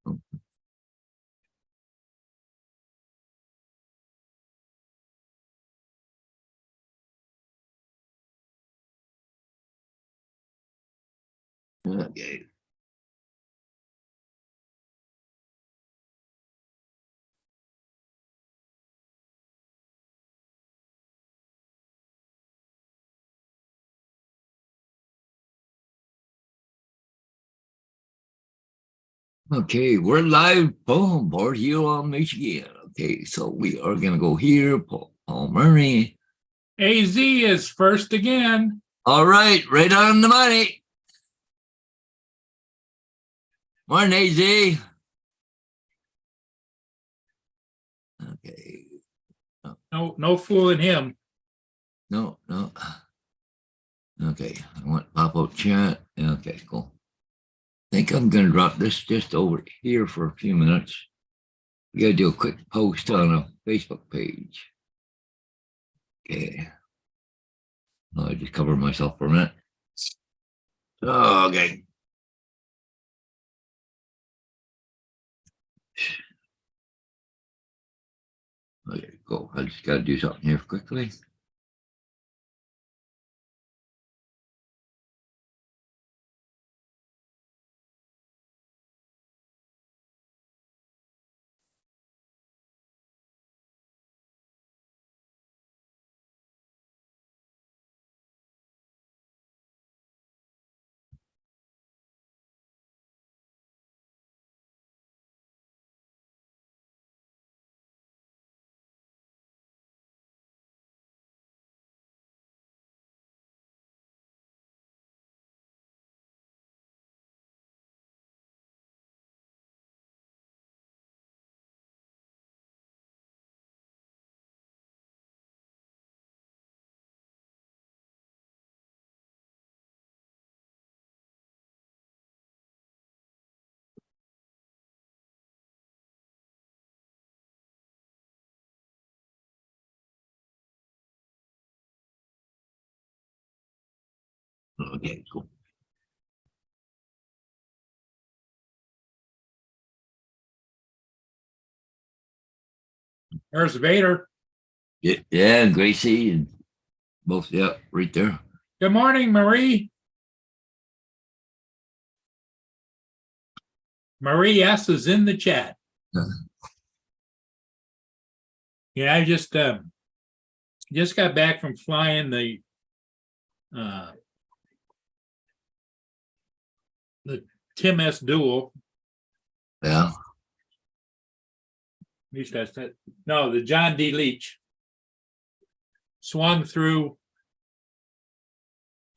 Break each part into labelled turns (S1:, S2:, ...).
S1: Okay. Okay, we're live, boom, Port Huron, Michigan. Okay, so we are gonna go here, Paul Murray.
S2: AZ is first again.
S1: All right on the money. Morning, AZ. Okay.
S2: No fooling him.
S1: No. Okay, I want pop-up chat. Okay, cool. I think I'm gonna drop this just over here for a few minutes. We gotta do a quick post on a Facebook page. Okay. I just covered myself for a minute. Okay. Okay, cool. I just gotta do something here quickly. Okay, cool.
S2: There's Vader.
S1: Yeah, Gracie and both, yeah, right there.
S2: Good morning, Marie. Marie S is in the chat. Yeah, I just got back from flying the Tim S Duel.
S1: Yeah.
S2: At least I said no, the John D. Leach. Swung through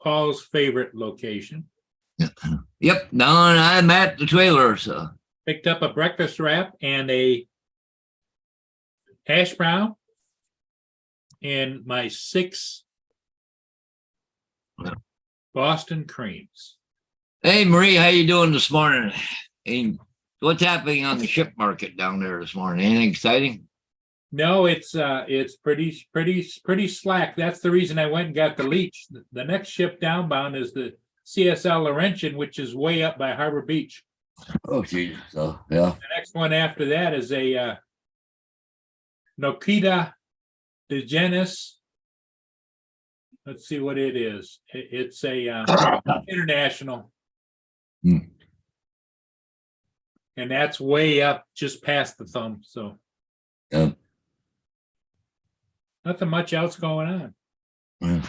S2: Paul's favorite location.
S1: Yep, down I'm at the trailer, so.
S2: Picked up a breakfast wrap and a hash brown and my 6 Boston creams.
S1: Hey, Marie, how you doing this morning? Hey, what's happening on the ship market down there this morning? Anything exciting?
S2: No, it's pretty slack. That's the reason I went and got the Leach. The next ship downbound is the CSL Laurentian, which is way up by Harbor Beach.
S1: Oh, geez. So, yeah.
S2: The next one after that is a Nokita DeGenis. Let's see what it is. It's a international.
S1: Hmm.
S2: And that's way up just past the thumb. So nothing much else going on.
S1: Yeah.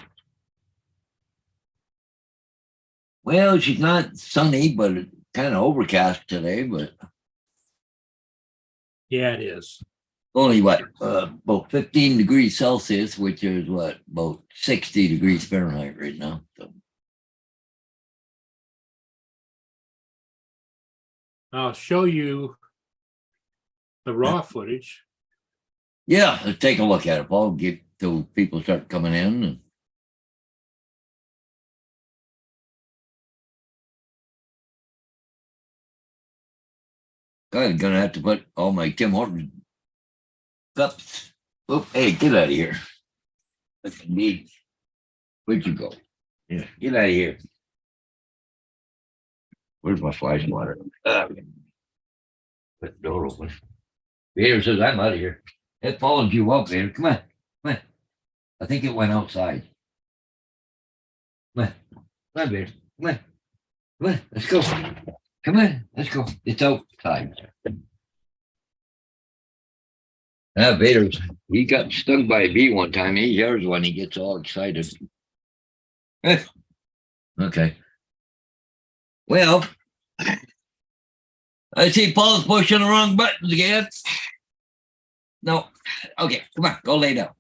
S1: Well, she's not sunny, but it's kind of overcast today, but
S2: Yeah, it is.
S1: only what, about 15 degrees Celsius, which is what, about 60 degrees Fahrenheit right now. So.
S2: I'll show you the raw footage.
S1: Yeah, let's take a look at it, Paul. Get till people start coming in. And... I'm gonna have to put all my Tim Hortons cups. Oh, hey, get out of here. That's me. Where'd you go? Yeah, get out of here. Where's my flash water? Put the door open. Vader says, I'm out of here. It followed you up, Vader. Come on. Come on. I think it went outside. Come on. Come on, Vader. Come on. Come on. Let's go. Come on. Let's go. It's outside. Vader's, he got stung by a bee one time. He hears when he gets all excited. Okay. Well, I see Paul's pushing the wrong buttons again. No. Okay, come on, go lay down.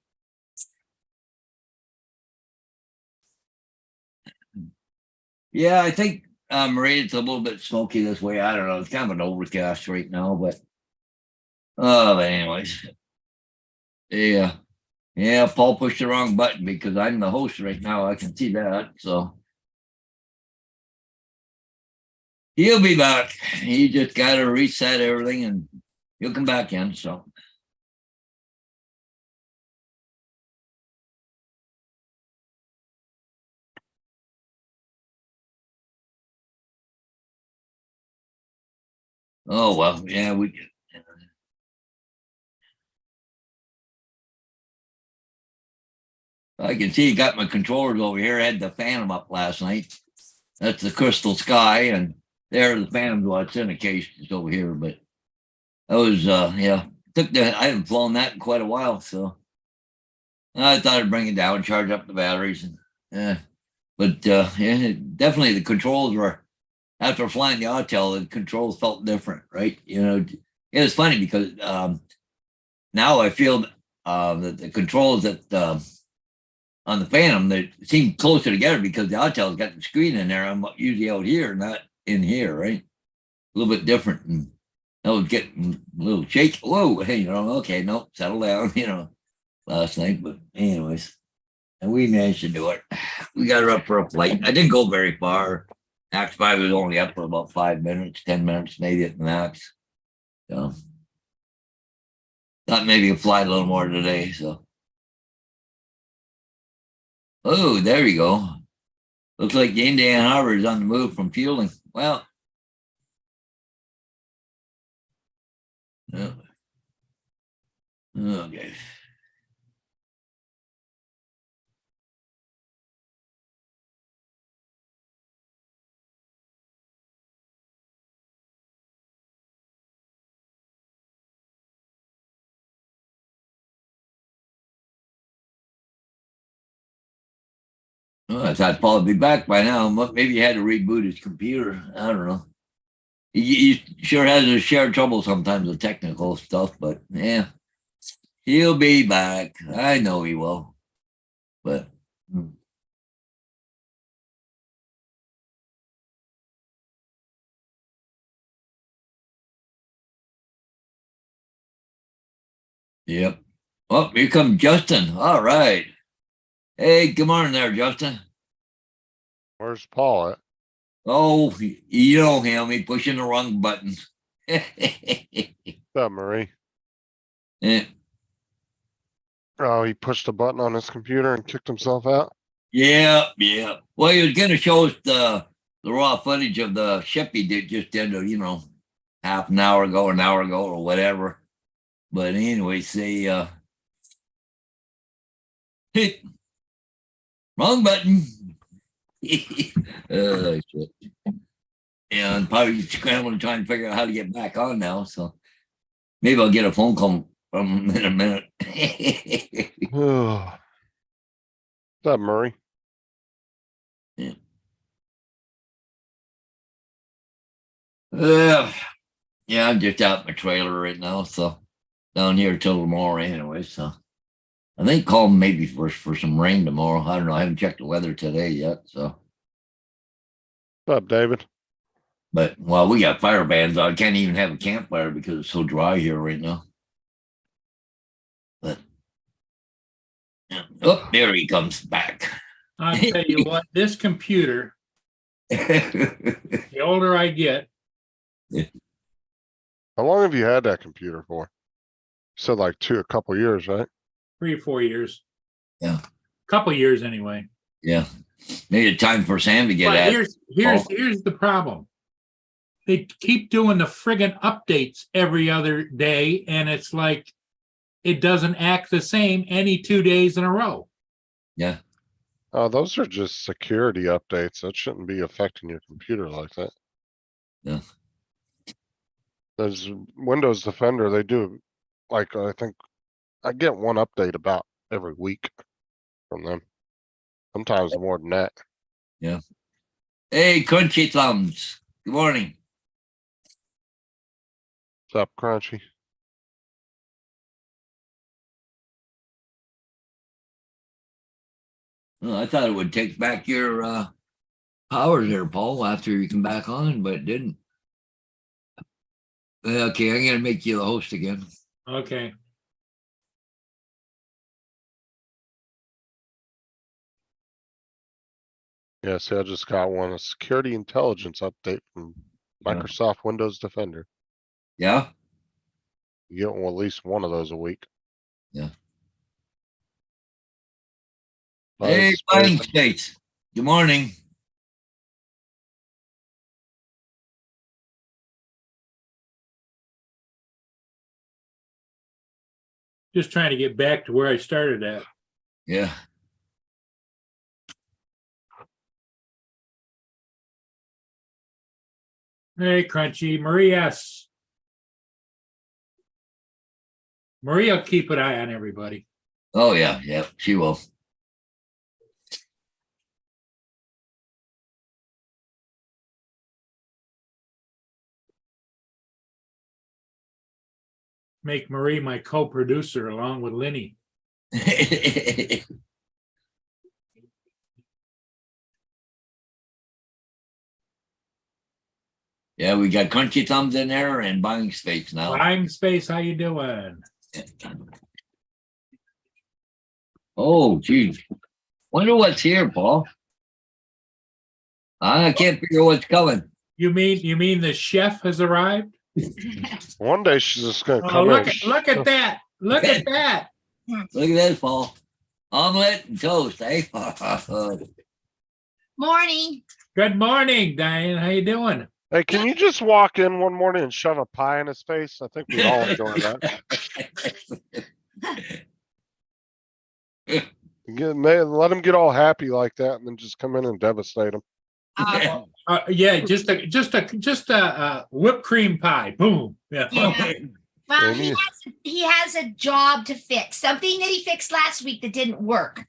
S1: Yeah, I think Marie, it's a little bit smoky this way. I don't know. It's kind of an overcast right now, but anyways. Yeah. Yeah, Paul pushed the wrong button because I'm the host right now. I can see that. So he'll be back. He just got to reset everything and he'll come back in. So. Oh, well, yeah, I can see you got my controllers over here. I had the Phantom up last night. That's the Crystal Sky, and there the Phantom's what's in the case is over here. But that was yeah. I haven't flown that in quite a while, so I thought I'd bring it down, charge up the batteries, and but yeah, definitely the controls were after flying the Autel, the controls felt different, right? You know, it was funny because now I feel that the controls that on the Phantom, they seem closer together because the Autel's got the screen in there. I'm usually out here, not in here, right? A little bit different. And I was getting a little shaky. Whoa, hey, you know, okay, nope, settle down, you know, last night. But anyways, and we managed to do it. We got her up for a flight. I didn't go very far. Max 5 was only up for about 5 minutes, 10 minutes, maybe at the max. So thought maybe I'd fly a little more today. So. Oh, there you go. Looks like the Indiana Harbor is on the move from fueling. Well, yeah. Okay. Well, I thought Paul would be back by now. Maybe he had to reboot his computer. I don't know. He sure has his share of trouble sometimes with technical stuff, but yeah, he'll be back. I know he will. But yep. Oh, here comes Justin. All right. Hey, good morning there, Justin.
S3: Where's Paul at?
S1: Oh, you know him. He pushing the wrong buttons.
S3: What's up, Marie?
S1: Yeah.
S3: Oh, he pushed a button on his computer and kicked himself out?
S1: Yeah, yeah. Well, he was going to show us the raw footage of the ship he just did, you know, half an hour ago, or whatever. But anyways, they hit wrong button. Shit. Yeah, and probably scrambling to try and figure out how to get back on now. So maybe I'll get a phone call from him in a minute.
S3: What's up, Murray?
S1: Yeah, I'm just out in my trailer right now, so down here till tomorrow anyway. So I think call maybe for some rain tomorrow. I don't know. I haven't checked the weather today yet. So
S3: What's up, David?
S1: but well, we got fire bans. I can't even have a campfire because it's so dry here right now. But yeah. Oh, there he comes back.
S2: I'll tell you what, this computer, the older I get,
S3: How long have you had that computer for? You said like a couple years, right?
S2: 3 or 4 years.
S1: Yeah.
S2: Couple years anyway.
S1: Yeah. Maybe time for Sam to get
S2: But
S1: at.
S2: here's the problem. they keep doing the friggin' updates every other day, and it's like it doesn't act the same any 2 days in a row.
S1: Yeah.
S3: Those are just security updates. That shouldn't be affecting your computer like that.
S1: Yeah.
S3: There's Windows Defender, they do, like, I think I get one update about every week from them. Sometimes more than that.
S1: Yeah. Hey, Crunchy Thumbs. Good morning.
S3: What's up, Crunchy?
S1: Well, I thought it would take back your power there, Paul, after you come back on, but it didn't. Okay, I'm gonna make you the host again.
S2: Okay.
S3: Yeah, see, I just got one, a security intelligence update from
S1: Yeah.
S3: Microsoft Windows Defender.
S1: Yeah.
S3: You get at least one of those a week.
S1: Yeah.
S3: Buying
S1: Hey,
S3: space.
S1: Buying Space. Good morning.
S2: Just trying to get back to where I started at.
S1: Yeah.
S2: Hey, Crunchy. Maria's. Maria will keep an eye on everybody.
S1: Oh yeah, yeah, she will.
S2: Make Marie my co-producer along with Lenny.
S1: Yeah, we got Crunchy Thumbs in there and Buying Space now.
S2: Buying Space, how you doing?
S1: Oh, geez. Wonder what's here, Paul. I can't figure what's coming.
S2: You mean the chef has arrived?
S3: One day she's just gonna
S2: Oh,
S3: come
S2: look
S3: in.
S2: at that. Look at that.
S1: Look at this, Paul. Omelet and toast, eh?
S4: Morning.
S2: Good morning, Diane. How you doing?
S3: Hey, can you just walk in one morning and shove a pie in his face? I think we all enjoy that. Let him get all happy like that, and then just come in and devastate him.
S2: Yeah, just a whipped cream pie. Boom. Yeah.
S4: Yeah. Well,
S3: Amy.
S4: he has a job to fix. Something that he fixed last week that didn't work.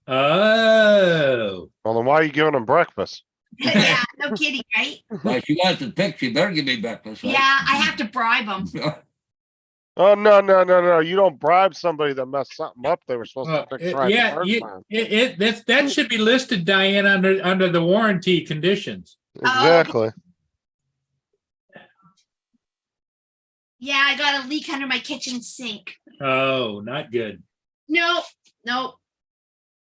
S2: Oh.
S3: Well, then why are you giving him breakfast?
S4: Yeah, no kidding, right?
S1: Well, she wants to pick. She better give me breakfast. Right?
S4: Yeah, I have to bribe him.
S3: Oh, no. You don't bribe somebody that messed something up they were supposed to fix right the
S2: Yeah,
S3: first time.
S2: that should be listed, Diane, under the warranty conditions.
S3: Exactly.
S4: Yeah, I got a leak under my kitchen sink.
S2: Oh, not good.
S4: No.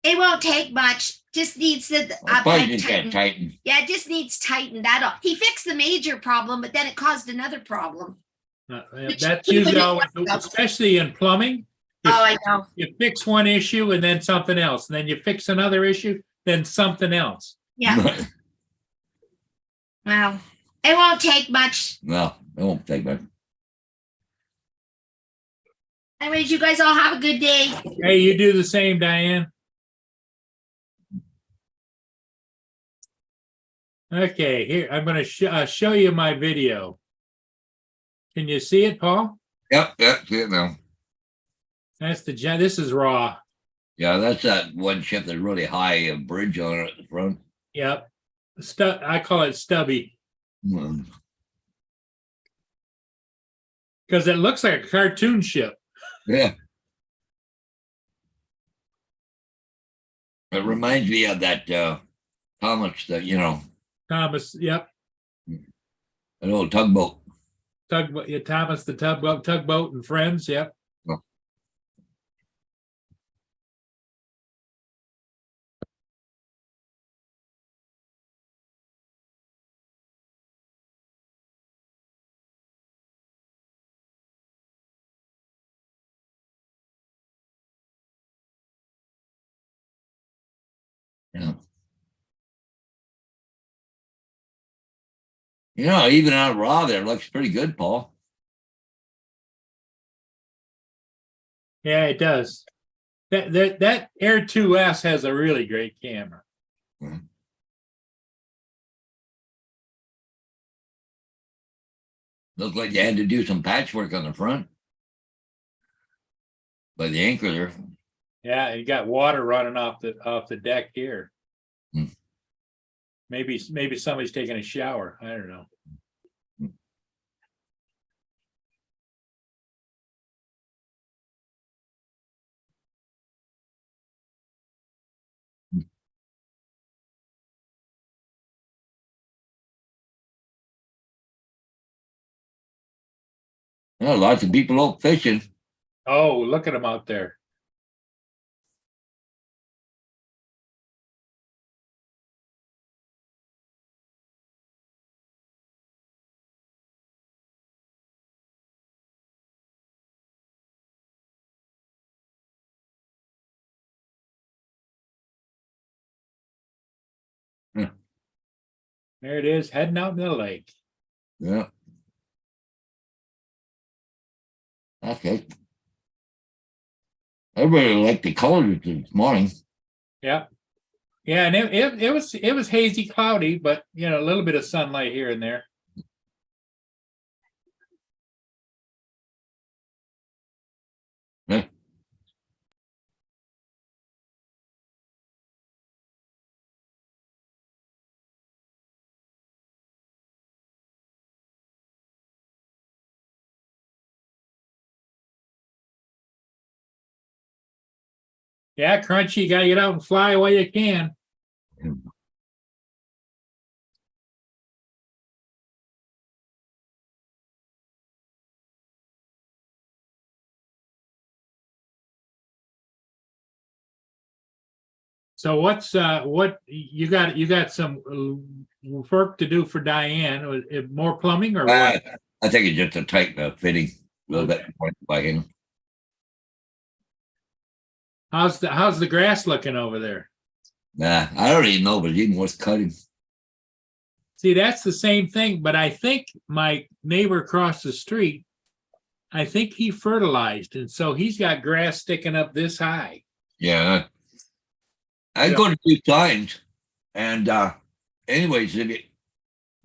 S4: It won't take much. Just needs the
S1: Probably just got tightened.
S4: Yeah, it just needs tightened. That all. He fixed the major problem, but then it caused another problem.
S2: That's usually always, especially in plumbing.
S4: I know.
S2: You fix one issue and then something else, and then you fix another issue, then something else.
S4: Yeah. Well, it won't take much.
S1: No, it won't take much.
S4: Anyways, you guys all have a good day.
S2: Hey, you do the same, Diane. Okay, here, I'm going to show you my video. Can you see it, Paul?
S1: Yep, see it now.
S2: That's this is raw.
S1: Yeah, that's that one ship that's really high, a bridge on it at the front.
S2: Yep. I call it stubby
S1: Mm.
S2: because it looks like a cartoon ship.
S1: Yeah. It reminds me of that Thomas,
S2: Thomas, yep.
S1: an old tugboat.
S2: Tugboat, yeah, Thomas the tugboat and friends, yep.
S1: Oh. Yeah. You know, even out raw there looks pretty good, Paul.
S2: Yeah, it does. That Air 2S has a really great camera.
S1: Looked like you had to do some patchwork on the front. By the anchor there.
S2: Yeah, you got water running off the deck here.
S1: Hmm.
S2: Maybe somebody's taking a shower. I don't know.
S1: Yeah, lots of people out fishing.
S2: Oh, look at them out there.
S1: Yeah.
S2: There it is, heading out in the lake.
S1: Yeah. Okay. Everybody liked the colors this morning.
S2: Yeah. Yeah, and it was hazy, cloudy, but you know, a little bit of sunlight here and there.
S1: Yeah.
S2: Yeah, Crunchy, you gotta get out and fly while you can. So what you got some work to do for Diane? More plumbing or what?
S1: I think it's just a tight fitting a little bit by him.
S2: How's the grass looking over there?
S1: Nah, I don't even know, but it's even worth cutting.
S2: See, that's the same thing, but I think my neighbor across the street, I think he fertilized, and so he's got grass sticking up this high.
S1: Yeah. I
S2: Yeah.
S1: go to 2 times, and anyways, if it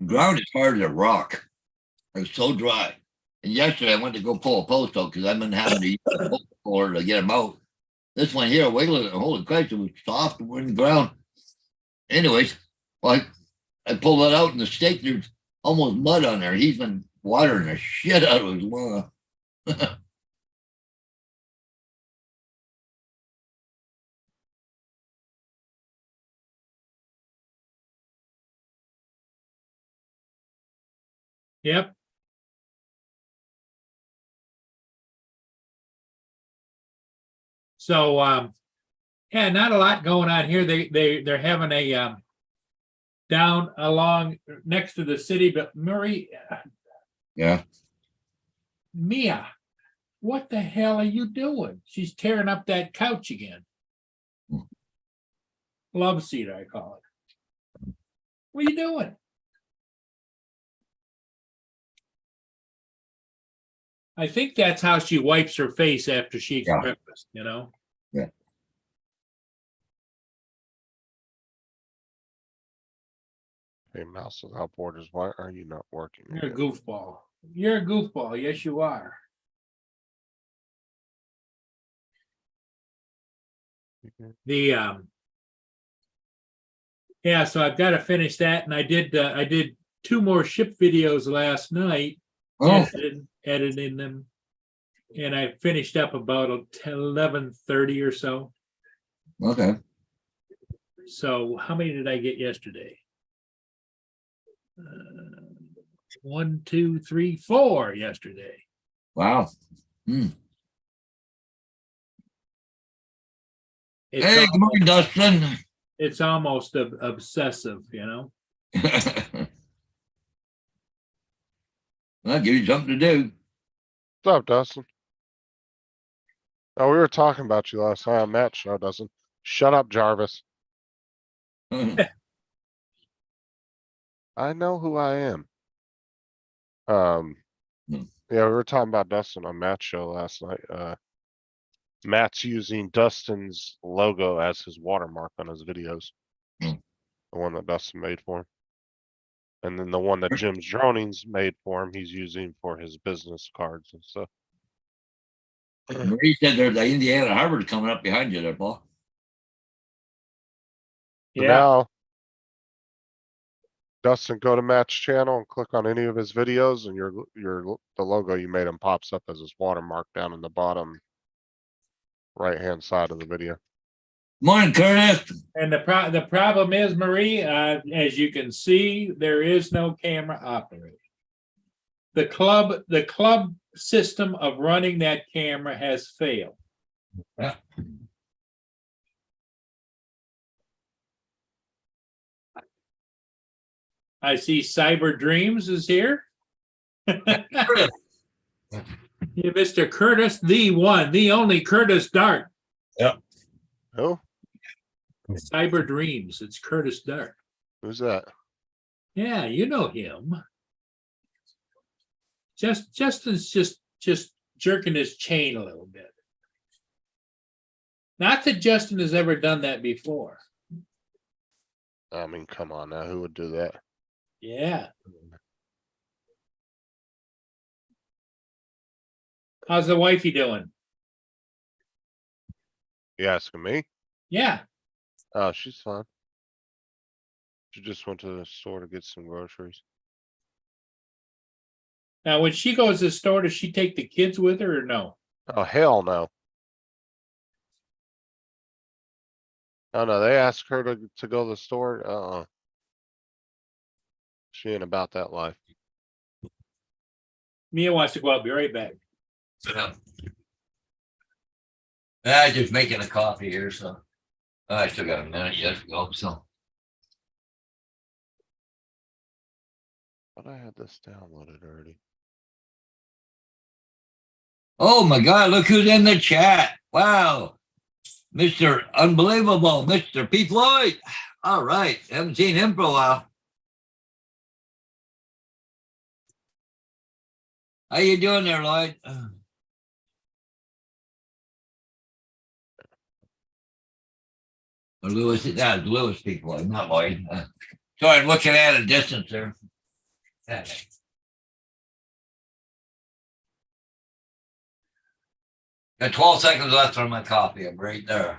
S1: ground is hard as a rock. It's so dry. And yesterday I went to go pull a post out because I've been having to use a post puller to get them out. This one here, wiggling it, holy Christ, it was soft and we're in the ground. Anyways, I pulled it out and the stake, there's almost mud on there. He's been watering the shit out of his lawn.
S2: Yep. So yeah, not a lot going on here. They're having a down along next to the city, but
S1: Yeah.
S2: Mia, what the hell are you doing? She's tearing up that couch again. Love seat, I call it. What are you doing? I think that's how she wipes her face after she eats
S1: Yeah.
S2: breakfast, you know?
S1: Yeah.
S3: Hey, mouse without borders, why are you not working?
S2: You're a
S3: again?
S2: goofball. You're a goofball. Yes, you are. The yeah, so I've got to finish that, and I did 2 more ship videos last night,
S1: Oh,
S2: editing them, and I finished up about 11:30 or so.
S1: okay.
S2: So how many did I get yesterday? 1, 2, 3, 4 yesterday.
S1: Wow. Hmm.
S2: It's
S1: Hey, good morning, Dustin.
S2: it's almost obsessive, you know.
S1: I'll give you something to do.
S3: What's up, Dustin? Oh, we were talking about you last night on Matt's show, Dustin. Shut up, Jarvis. I know who I am.
S1: Hmm.
S3: Yeah, we were talking about Dustin on Matt's show last night. Matt's using Dustin's logo as his watermark on his videos.
S1: Hmm.
S3: The one that Dustin made for him. And then the one that Jim's Droning's made for him, he's using for his business cards and stuff.
S1: Marie said there's the Indiana Harvard coming up behind you there, Paul.
S3: So
S2: Yeah,
S3: now, Dustin, go to Matt's channel and click on any of his videos, and the logo you made him pops up as his watermark down in the bottom right-hand side of the video.
S1: Morning, Curtis.
S2: and the problem is, Marie, as you can see, there is no camera operator. The club system of running that camera has failed.
S1: Yeah.
S2: I see Cyber Dreams is here.
S1: Curtis.
S2: Yeah, Mr. Curtis, the one, the only Curtis Dart.
S3: Oh,
S2: Cyber Dreams. It's Curtis Dart.
S3: who's that?
S2: Yeah, you know him. Justin's just jerking his chain a little bit. Not that Justin has ever done that before.
S3: I mean, come on now, who would do that?
S2: Yeah. How's the wifey doing?
S3: You asking me?
S2: Yeah.
S3: Oh, she's fine. She just went to the store to get some groceries.
S2: Now, when she goes to the store, does she take the kids with her or no?
S3: Oh, hell no. Oh no, they asked her to go to the store. She ain't about that life.
S2: Mia wants to go out. Be right back.
S1: I'm just making a coffee here, so I still got a minute yet to go. So
S3: But I had this downloaded already.
S1: oh my God, look who's in the chat. Wow. Mr. Unbelievable, Mr. P. Floyd. All right. Haven't seen him for a while. How you doing there, Lloyd? Or Lewis, that's Lewis P. Floyd, not Lloyd. Sorry, I'm looking at a distance there. Got 12 seconds left on my coffee. I'm right there.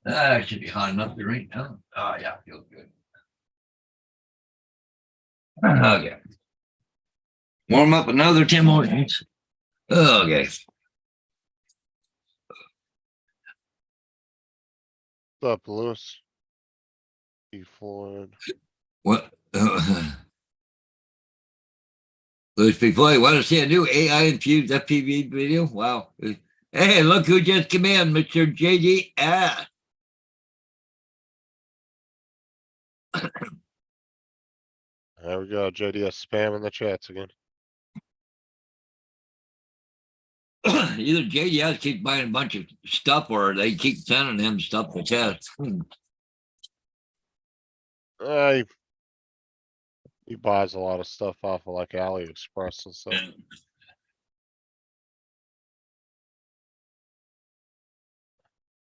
S1: I should be hot enough to right now. Oh, yeah, feels good. Okay. Warm up another 10 more minutes. Okay.
S3: What's up, Lewis? P. Floyd.
S1: What? Lewis P. Floyd, want to see a new AI infused FPV video? Wow. Hey, look who just came in, Mr. JD.
S3: There we go. JDS spamming the chats again.
S1: Either JDS keep buying a bunch of stuff or they keep sending him stuff to test.
S3: He buys a lot of stuff off of like AliExpress and stuff.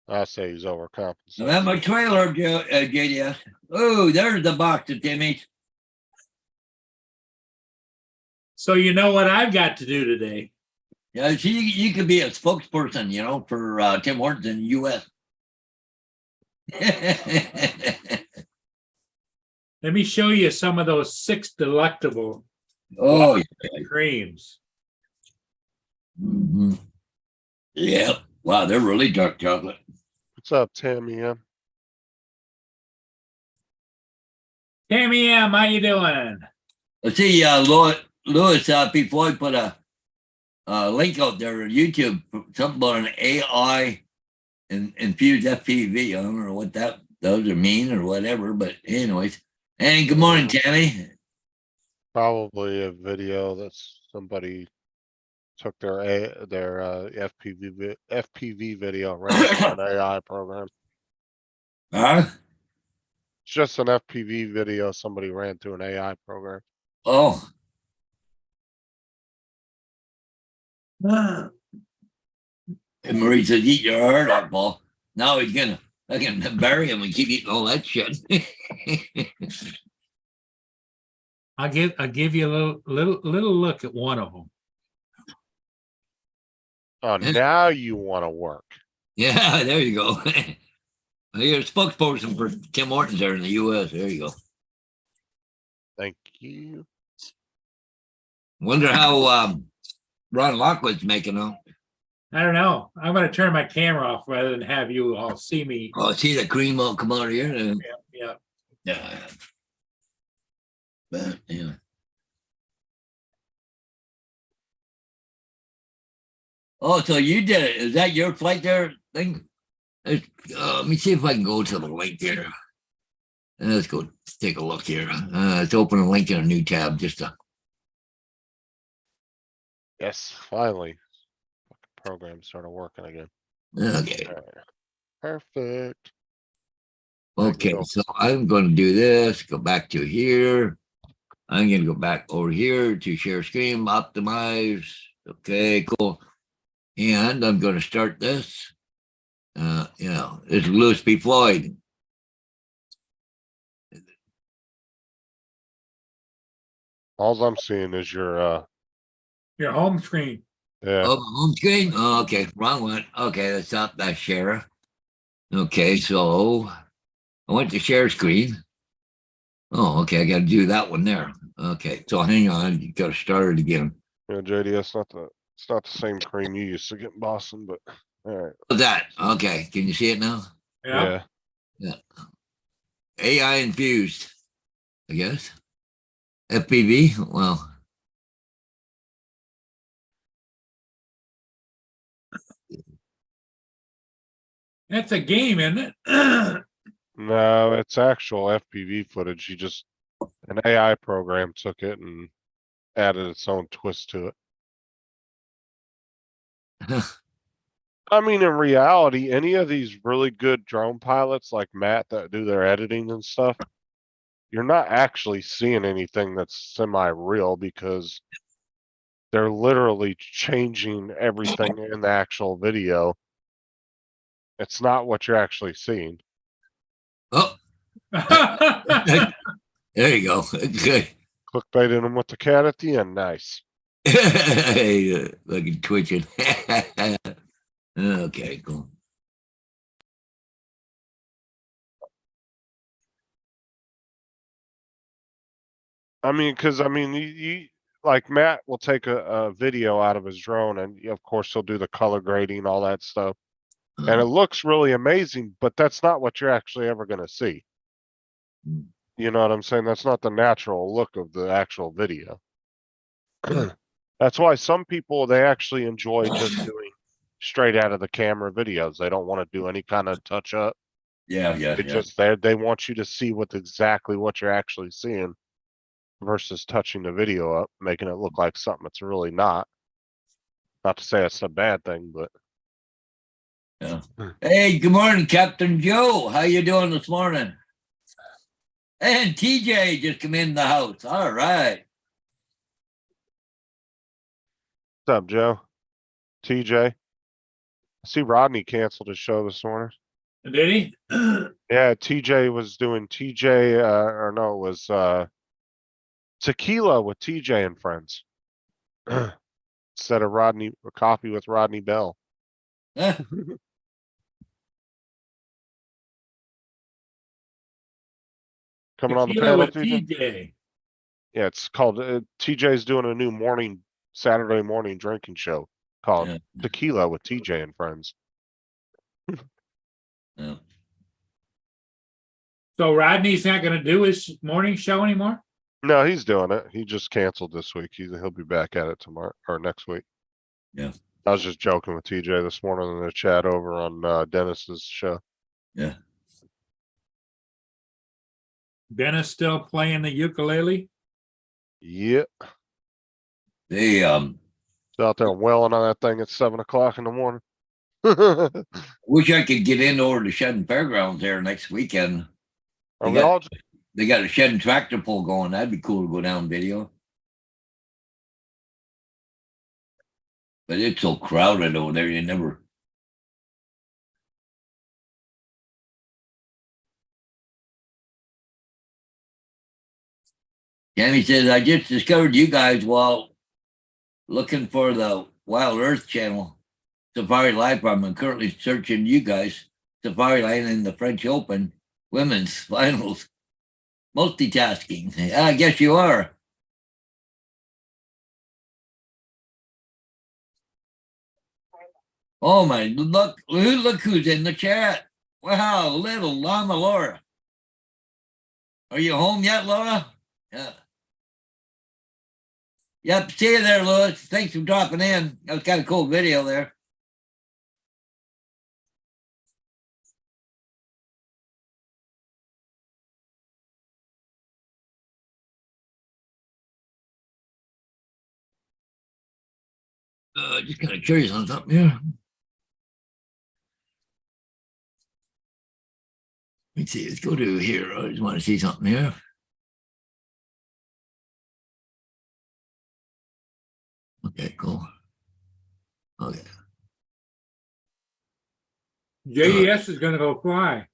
S3: I say he's
S1: So
S3: overcompensating.
S1: that's my trailer, JDS. Oh, there's the box of Timmy's.
S2: So you know what I've got to do today?
S1: Yeah, see, you could be a spokesperson, you know, for Tim Hortons in the U.S.
S2: Let me show you some of those 6 delectable
S1: Oh,
S2: creams.
S1: mhm. Yeah. Wow, they're really dark chocolate.
S3: What's up, Tammy?
S2: Tammy M, how you doing?
S1: Let's see, Lewis P. Floyd put a link out there on YouTube, something about an AI infused FPV. I don't know what that does or mean or whatever, but anyways. And good morning, Tammy.
S3: Probably a video that's somebody Took their FPV video, ran it through an AI program.
S1: Huh?
S3: It's just an FPV video somebody ran through an AI program.
S1: Oh. And Marie says, eat your heart out, Paul. Now he's gonna fucking bury him and keep eating all that shit.
S2: I'll give you a little look at one of them.
S3: Oh, now you want to work.
S1: Yeah, there you go. You're a spokesperson for Tim Hortons there in the US. There you go.
S3: Thank you.
S1: Wonder how Ron Lockwood's making out.
S2: I don't know. I'm going to turn my camera off rather than have you all see me.
S1: Oh, see the cream will come out of here.
S2: Yeah.
S1: Yeah. But yeah. Oh, so you did it. Is that your flight there thing? Let me see if I can go to the link here. Let's go take a look here. Let's open a link in a new tab just to.
S3: Yes, finally. Program started working again.
S1: Okay.
S3: All right. Perfect.
S1: Okay,
S3: go.
S1: so I'm going to do this, go back to here. I'm going to go back over here to share screen, optimize. Okay, cool. And I'm going to start this. It's Louis P. Floyd.
S3: All I'm seeing is your
S2: home screen.
S3: yeah.
S1: Oh, home screen? Oh, okay, wrong one. Okay, that's not that share. Okay, so I went to share screen. Oh, okay, I got to do that one there. Okay, so hang on, you got to start it again.
S3: Yeah, JD, it's not the same cream you used to get in Boston, but all right.
S1: What's that? Okay, can you see it now?
S2: Yeah.
S1: AI infused, I guess. FPV, well.
S2: That's a game, isn't it?
S3: No, it's actual FPV footage. You just an AI program took it and added its own twist to it. I mean, in reality, any of these really good drone pilots like Matt that do their editing and stuff, you're not actually seeing anything that's semi-real because they're literally changing everything in the actual video. It's not what you're actually seeing.
S1: Oh, there you go. Good.
S3: Clickbaiting them with the cat at the end. Nice.
S1: Looking twitching. Okay, cool.
S3: I mean, because you like Matt will take a video out of his drone, and of course he'll do the color grading, all that stuff, and it looks really amazing. But that's not what you're actually ever going to see. You know what I'm saying? That's not the natural look of the actual video. That's why some people they actually enjoy just doing straight out of the camera videos. They don't want to do any kind of touch up.
S1: Yeah.
S3: They want you to see exactly what you're actually seeing versus touching the video up, making it look like something it's really not. Not to say it's a bad thing, but
S1: Yeah. Hey, good morning, Captain Joe. How you doing this morning? And TJ just come in the house. All right.
S3: what's up, Joe? TJ? I see Rodney canceled his show this morning.
S2: Did he?
S3: Yeah, TJ was doing it was tequila with TJ and friends. Instead of coffee with Rodney Bell.
S1: Huh?
S3: Coming on the
S2: Tequila
S3: panel,
S2: with
S3: TJ?
S2: TJ.
S3: Yeah, it's called TJ's doing a new Saturday morning drinking show called
S1: Yeah.
S3: Tequila with TJ and Friends.
S1: Yeah.
S2: So Rodney's not going to do his morning show anymore?
S3: No, he's doing it. He just canceled this week. He'll be back at it tomorrow or next week.
S1: Yeah.
S3: I was just joking with TJ this morning in the chat over on Dennis's show.
S1: Yeah.
S2: Dennis still playing the ukulele?
S3: Yep.
S1: They
S3: Out there wailing on that thing at 7 o'clock in the morning.
S1: Wish I could get in over to Shedden Fairgrounds there next weekend.
S3: Are we
S1: got-
S3: all
S1: They got a Shedden tractor pull going. That'd be cool to go down video. But it's so crowded over there, you never. Tammy says, I just discovered you guys while looking for the Wild Earth channel, Safari Life. I'm currently searching you guys, Safari Line in the French Open women's finals. Multitasking. I guess you are. Oh my, look who's in the chat. Wow, little Llama Laura. Are you home yet, Laura? Yeah. Yep, see you there, Louis. Thanks for dropping in. That was kind of cool video there. Just kind of curious on something here. Let's see, let's go to here. I just want to see something here. Okay, cool. Okay.
S2: JDS is gonna go fly.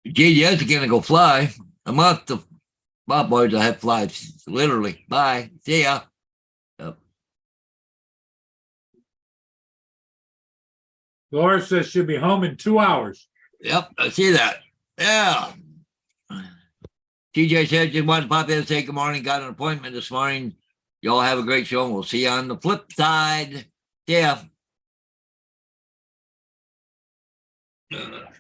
S1: JDS is gonna go fly. I'm off the Bob boys. I have flights. Literally. Bye. See ya. Yep.
S2: Laura says she'll be home in 2 hours.
S1: Yep, I see that. Yeah. TJ said just wanted to pop in and say good morning. Got an appointment this morning. Y'all have a great show, and we'll see you on the flip side. Yeah.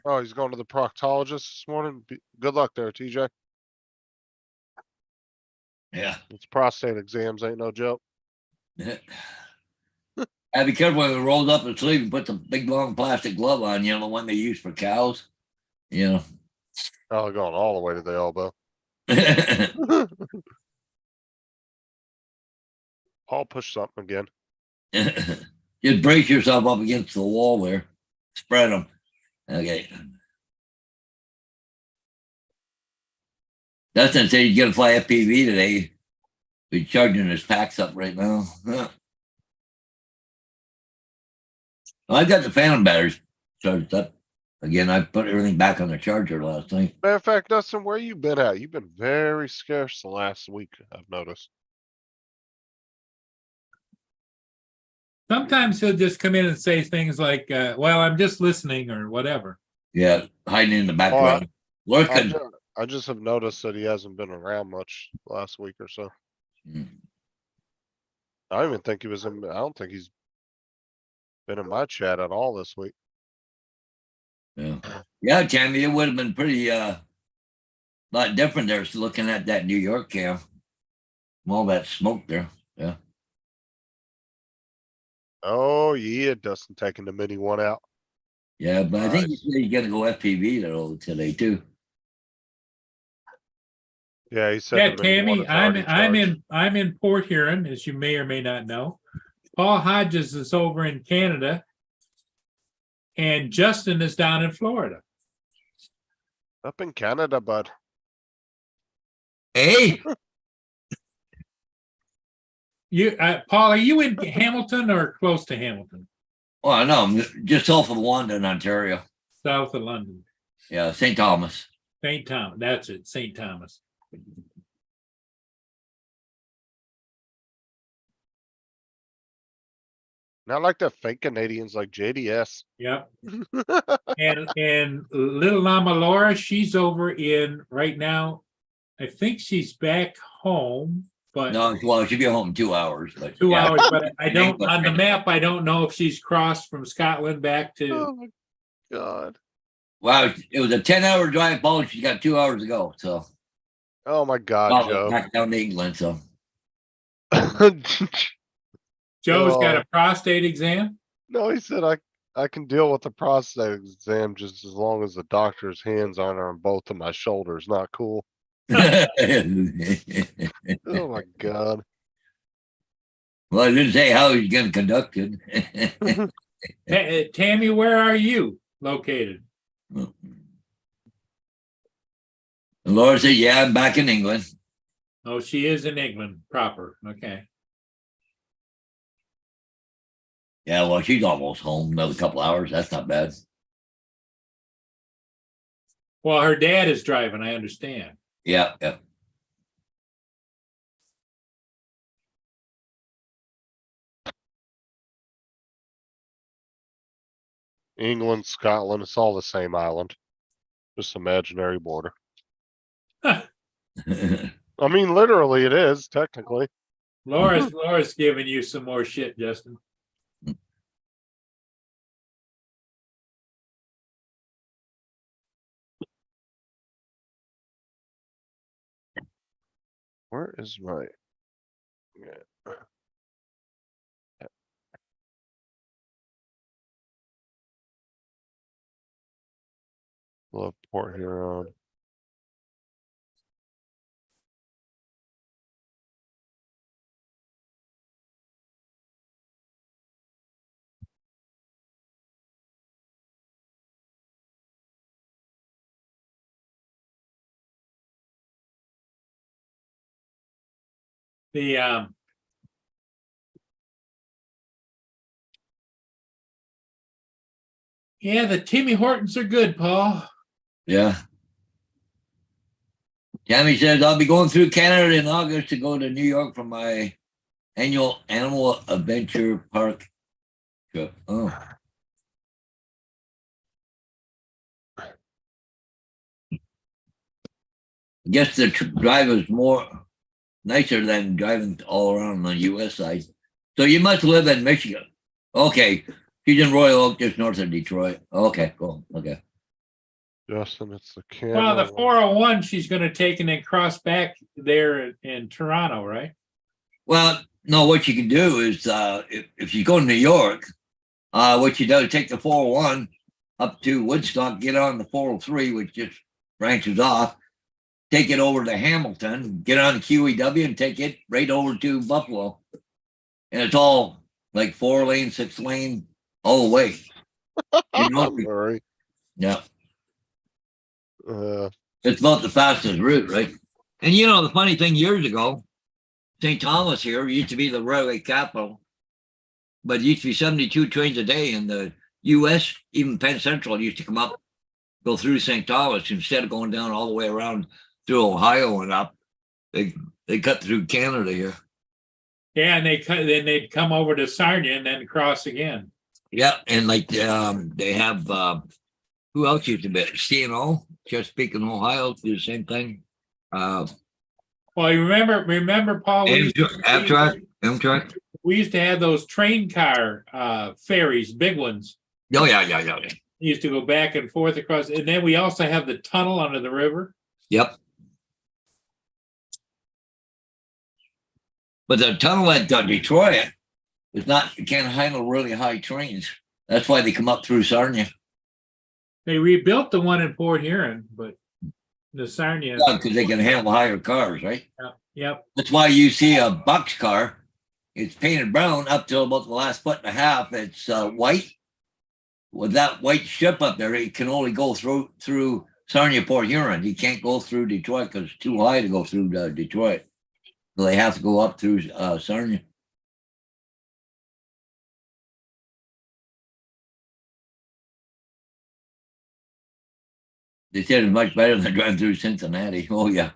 S3: Oh, he's going to the proctologist this morning. Good luck there, TJ.
S1: Yeah.
S3: It's prostate exams ain't no joke.
S1: Be careful when it rolls up the sleeve and put the big long plastic glove on, you know, the one they use for cows. You know.
S3: Oh, going all the way to the elbow. Paul push something again.
S1: Just brace yourself up against the wall there. Spread them. Okay. Dustin said he's gonna fly FPV today. He's charging his packs up right now. I got the Phantom batteries charged up. Again, I put everything back on the charger last night.
S3: Matter of fact, Dustin, where you been at? You've been very scarce the last week, I've noticed.
S2: Sometimes he'll just come in and say things like, well, I'm just listening or whatever.
S1: Yeah, hiding in the background. Laura's
S3: I
S1: got-
S3: ju- I just have noticed that he hasn't been around much last week or so.
S1: Mm.
S3: I don't even think he was in, I don't think he's been in my chat at all this week.
S1: Yeah. Yeah, Tammy, it would have been pretty lot different there looking at that New York cam. All that smoke there. Yeah.
S3: Oh, yeah, Dustin taking the mini one out.
S1: Yeah, but I think
S3: Nice.
S1: he's gonna go FPV though today too.
S3: Yeah, he said.
S2: Yeah,
S3: the mini one
S2: Tammy,
S3: is already charged.
S2: I'm in Port Huron, as you may or may not know. Paul Hodges is over in Canada. And Justin is down in Florida.
S3: Up in Canada, bud.
S1: Hey,
S2: You, Paul, are you in Hamilton or close to Hamilton?
S1: well, I know, I'm just south of London, Ontario.
S2: South of London,
S1: Yeah, St. Thomas.
S2: St. Thomas. That's it, St. Thomas.
S3: Not like the fake Canadians like JDS.
S2: Yep. And little Llama Laura, she's over in right now. I think she's back home, but
S1: No, well, she'll be home in 2 hours, but
S2: 2
S1: yeah.
S2: hours. But I don't on the map. I don't know if she's crossed from Scotland back to.
S3: Oh my god.
S1: Wow, it was a 10-hour drive, Paul. She got 2 hours to go. So
S3: Oh my god, Joe.
S1: back down to England. So
S2: Joe's got
S3: Oh.
S2: a prostate exam.
S3: No, he said I can deal with the prostate exam just as long as the doctor's hands aren't on both of my shoulders. Not cool. Oh my god.
S1: Well, I didn't say how he's going to conduct it.
S2: Tammy, where are you located?
S1: And Laura said, yeah, I'm back in England.
S2: Oh, she is in England proper. Okay.
S1: Yeah, well, she's almost home. Another couple hours. That's not bad.
S2: Well, her dad is driving, I understand.
S1: Yeah, yeah.
S3: England, Scotland, it's all the same island. Just imaginary border. I mean, literally it is, technically.
S2: Laura's giving you some more shit, Justin.
S3: Where is my? Yeah. Love Port Huron.
S2: The yeah, the Timmy Hortons are good, Paul.
S1: Yeah. Tammy says, I'll be going through Canada in August to go to New York for my annual Animal Adventure Park trip. Oh. I guess the drive is more nicer than driving all around on the US side. So you must live in Michigan. Okay. She's in Royal Oak, just north of Detroit. Okay, cool. Okay.
S3: Justin, it's the camera.
S2: Well, the
S3: one.
S2: 401 she's going to take and then cross back there in Toronto, right?
S1: Well, no, what you can do is if you go to New York, what you do is take the 401 up to Woodstock, get on the 403, which just branches off, take it over to Hamilton, get on the QEW and take it right over to Buffalo. And it's all like 4-lane, 6-lane, all the way. You know,
S3: Sorry.
S1: yeah.
S3: Uh,
S1: It's about the fastest route, right? And you know, the funny thing, years ago, St. Thomas here used to be the railway capital, but it used to be 72 trains a day. In the US, even Penn Central used to come up, go through St. Thomas instead of going down all the way around through Ohio and up. They cut through Canada here.
S2: Yeah, and then they'd come over to Sarnia and then cross again.
S1: Yeah, and like they have who else used to be CNO, Chesapeake and Ohio do the same thing.
S2: Well, you remember, Paul,
S1: Amtrak.
S2: we used to have those train car ferries, big ones.
S1: Oh yeah.
S2: You used to go back and forth across, and then we also have the tunnel under the river.
S1: Yep. But the tunnel at Detroit is not, you can't handle really high trains. That's why they come up through Sarnia.
S2: They rebuilt the one in Port Huron, but the Sarnia.
S1: Because they can handle higher cars, right?
S2: Yep.
S1: That's why you see a box car. It's painted brown up till about the last foot and a half. It's white. With that white strip up there, it can only go through Sarnia, Port Huron. You can't go through Detroit because it's too high to go through Detroit. So they have to go up through Sarnia. They said it's much better than driving through Cincinnati. Oh, yeah.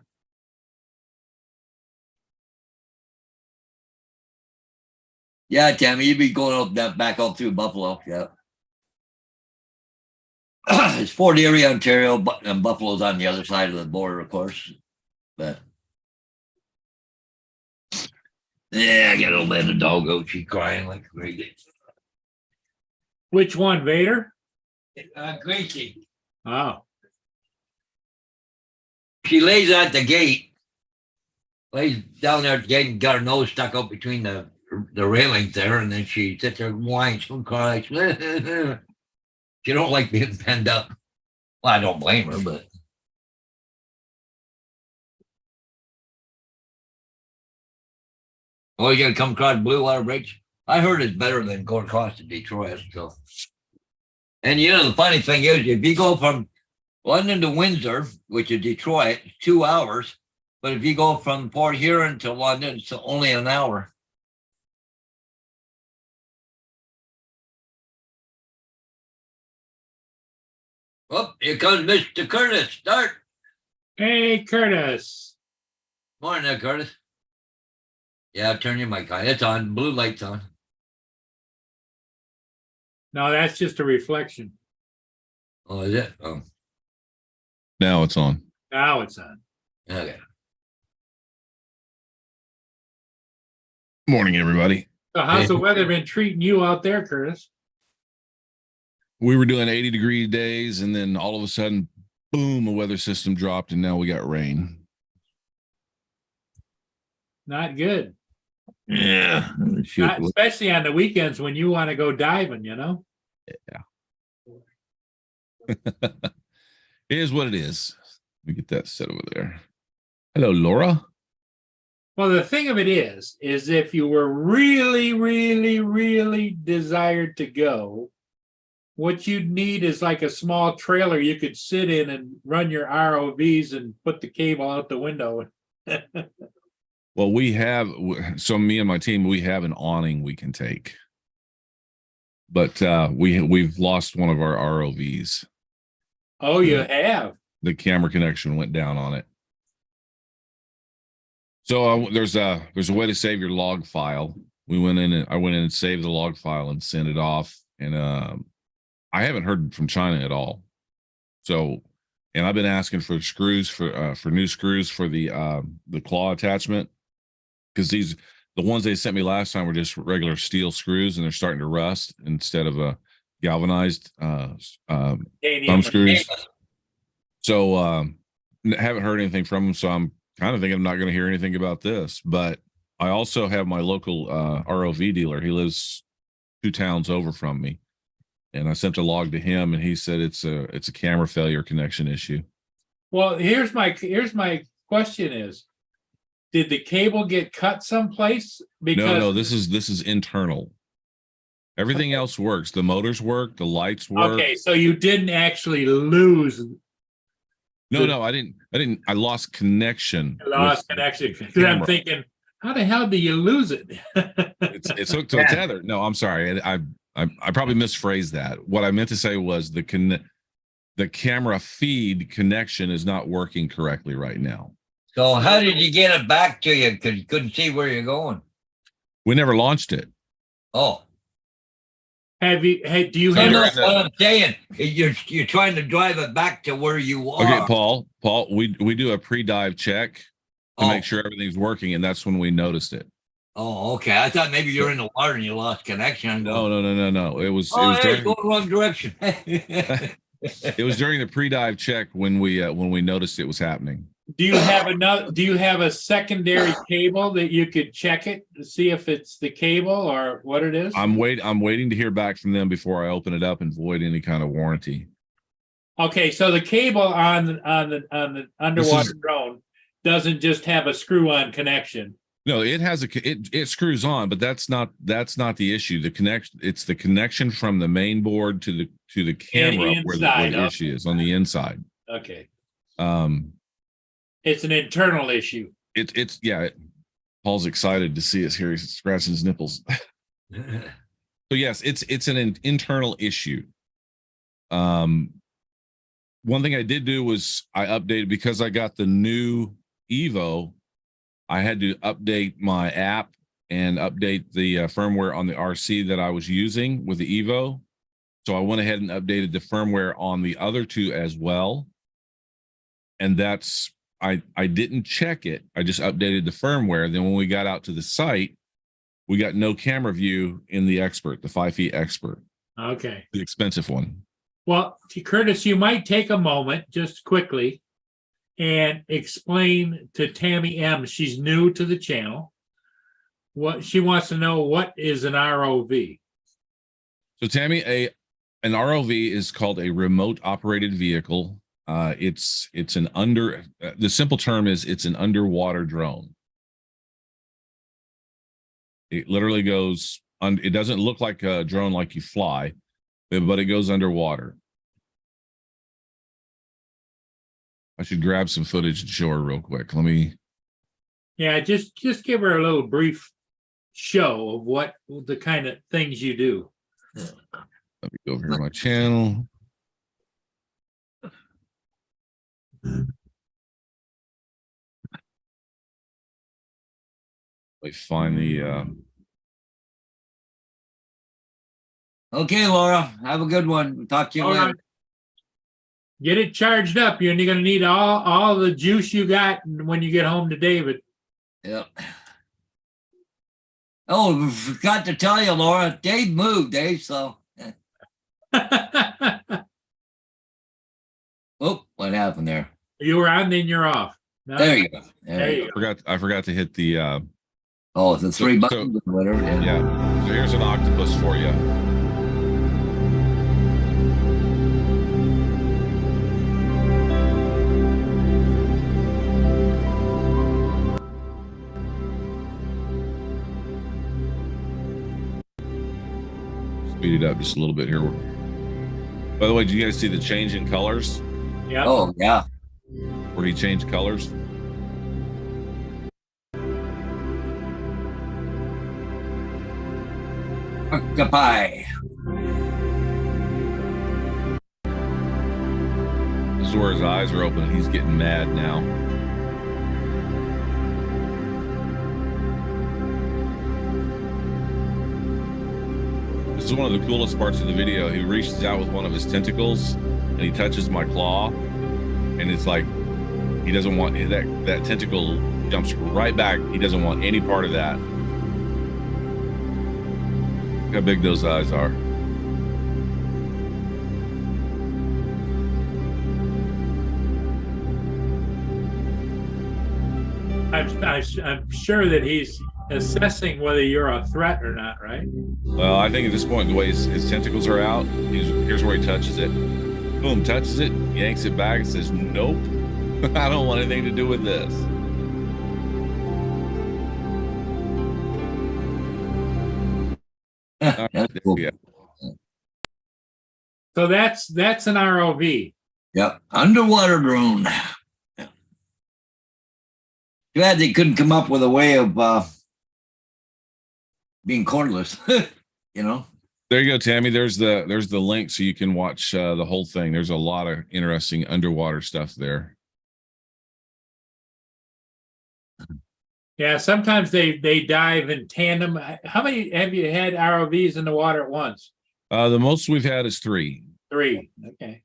S1: Yeah, Tammy, you'd be going up that back up through Buffalo. Yeah. It's Fort Erie, Ontario, and Buffalo's on the other side of the border, of course. But yeah, I got a little bit of doggo. She's crying like crazy.
S2: Which one, Vader?
S1: Gracie.
S2: Oh,
S1: She lays at the gate, lays down there at the gate and got her nose stuck up between the railings there, and then she sits there and whines and cries. She don't like being penned up. Well, I don't blame her, but Oh, you gotta come across Blue Water Bridge? I heard it's better than going across to Detroit, so. And you know, the funny thing is, if you go from London to Windsor, which is Detroit, 2 hours. But if you go from Port Huron to London, it's only an hour. Oh, here comes Mr. Curtis. Start.
S2: Hey, Curtis.
S1: Morning there, Curtis. Yeah, turn your mic on. It's on. Blue light's on.
S2: No, that's just a reflection.
S1: Oh, is it? Oh,
S5: Now it's on.
S2: Now it's on.
S1: okay.
S5: Morning, everybody.
S2: So how's the
S1: Hey.
S2: weather been treating you out there, Curtis?
S5: We were doing 80-degree days, and then all of a sudden, boom, a weather system dropped, and now we got rain.
S2: Not good.
S1: Yeah. Shoot.
S2: Not, especially on the weekends when you want to go diving, you know?
S5: It is what it is. Let me get that set over there. Hello, Laura.
S2: Well, the thing of it is if you were really, really, really desired to go, what you'd need is like a small trailer you could sit in and run your ROVs and put the cable out the window.
S5: Well, we have, so me and my team, we have an awning we can take. But we've lost one of our ROVs.
S2: Oh, you have?
S5: The camera connection went down on it. So there's a way to save your log file. I went in and saved the log file and sent it off. And I haven't heard from China at all. So, and I've been asking for screws for new screws for the claw attachment, because the ones they sent me last time were just regular steel screws, and they're starting to rust instead of a galvanized thumb screws. So haven't heard anything from them. So I'm kind of thinking I'm not going to hear anything about this. But I also have my local ROV dealer. He lives 2 towns over from me, and I sent a log to him, and he said it's a camera failure connection issue.
S2: Well, here's my question is, did the cable get cut someplace? Because
S5: No, this is internal. Everything else works. The motors work, the lights work.
S2: okay, so you didn't actually lose.
S5: No, I didn't. I lost connection.
S2: Lost
S5: with-
S2: connection.
S5: the
S2: 'Cause I'm
S5: camera.
S2: thinking, how the hell do you lose it?
S5: It's hooked to a tether. No, I'm sorry. I probably misphrased that. What I meant to say was the camera feed connection is not working correctly right now.
S1: So how did you get it back to you? Because you couldn't see where you're going.
S5: We never launched it.
S1: Oh,
S2: Do you
S1: so
S2: have
S1: that's what I'm saying. You're trying to drive it back to where you are.
S5: Okay, Paul, we do a pre-dive check to
S1: Oh.
S5: make sure everything's working, and that's when we noticed it.
S1: Oh, okay. I thought maybe you're in the water and you lost connection.
S5: No. It was
S1: Oh, hey,
S5: during,
S1: it's going the wrong direction.
S5: it was during the pre-dive check when we noticed it was happening.
S2: Do you have a secondary cable that you could check it to see if it's the cable or what it is?
S5: I'm waiting to hear back from them before I open it up and void any kind of warranty.
S2: Okay, so the cable on the underwater drone doesn't just have a screw-on connection.
S5: No, it has it screws on, but that's not the issue. It's the connection from the main board to the camera where the issue is on the inside.
S2: Okay,
S5: It's
S2: an internal issue.
S5: Paul's excited to see us here. He's scratching his nipples. So yes, it's an internal issue. One thing I did do was I updated, because I got the new Evo. I had to update my app and update the firmware on the RC that I was using with the Evo. So I went ahead and updated the firmware on the other 2 as well. And that's, I didn't check it. I just updated the firmware. Then when we got out to the site, we got no camera view in the Expert, the 5 feet Expert,
S2: Okay.
S5: the expensive one.
S2: Well, Curtis, you might take a moment just quickly and explain to Tammy M. She's new to the channel. What she wants to know, what is an ROV?
S5: So Tammy, an ROV is called a remote operated vehicle. It's the simple term is it's an underwater drone. It literally goes on. It doesn't look like a drone like you fly, but it goes underwater. I should grab some footage and show her real quick. Let me.
S2: Yeah, just give her a little brief show of what the kind of things you do.
S5: Let me go over here to my channel. Let me find the.
S1: Okay, Laura, have a good one. We'll talk to you
S2: All
S1: later.
S2: right. Get it charged up. You're going to need all the juice you got when you get home to David.
S1: Yep. Oh, we forgot to tell you, Laura. Dave moved, Dave. So, oh, what happened there?
S2: You were on, then you're off. No,
S1: There you go.
S2: There you go.
S5: I forgot to hit the.
S1: Oh, the three
S5: So-
S1: buttons or whatever. Yeah.
S5: Yeah. So here's an octopus for you. Speed it up just a little bit here. By the way, did you guys see the change in colors
S2: Yeah.
S1: Oh, yeah.
S5: where he changed colors?
S1: Octopi.
S5: This is where his eyes are open and he's getting mad now. This is one of the coolest parts of the video. He reaches out with one of his tentacles and he touches my claw, and it's like he doesn't want that tentacle jumps right back. He doesn't want any part of that. Look how big those eyes are.
S2: I'm sure that he's assessing whether you're a threat or not, right?
S5: Well, I think at this point, the way his tentacles are out, here's where he touches it. Boom, touches it, yanks it back, and says, "Nope, I don't want anything to do with this." All right,
S1: That's
S5: there
S1: cool.
S5: we go.
S2: So that's an ROV.
S1: Yep. Underwater drone. Yeah. Too bad they couldn't come up with a way of being cordless. You know?
S5: There you go, Tammy. There's the link so you can watch the whole thing. There's a lot of interesting underwater stuff there.
S2: Yeah, sometimes they dive in tandem. How many have you had ROVs in the water at once?
S5: The most we've had is 3.
S2: 3. Okay.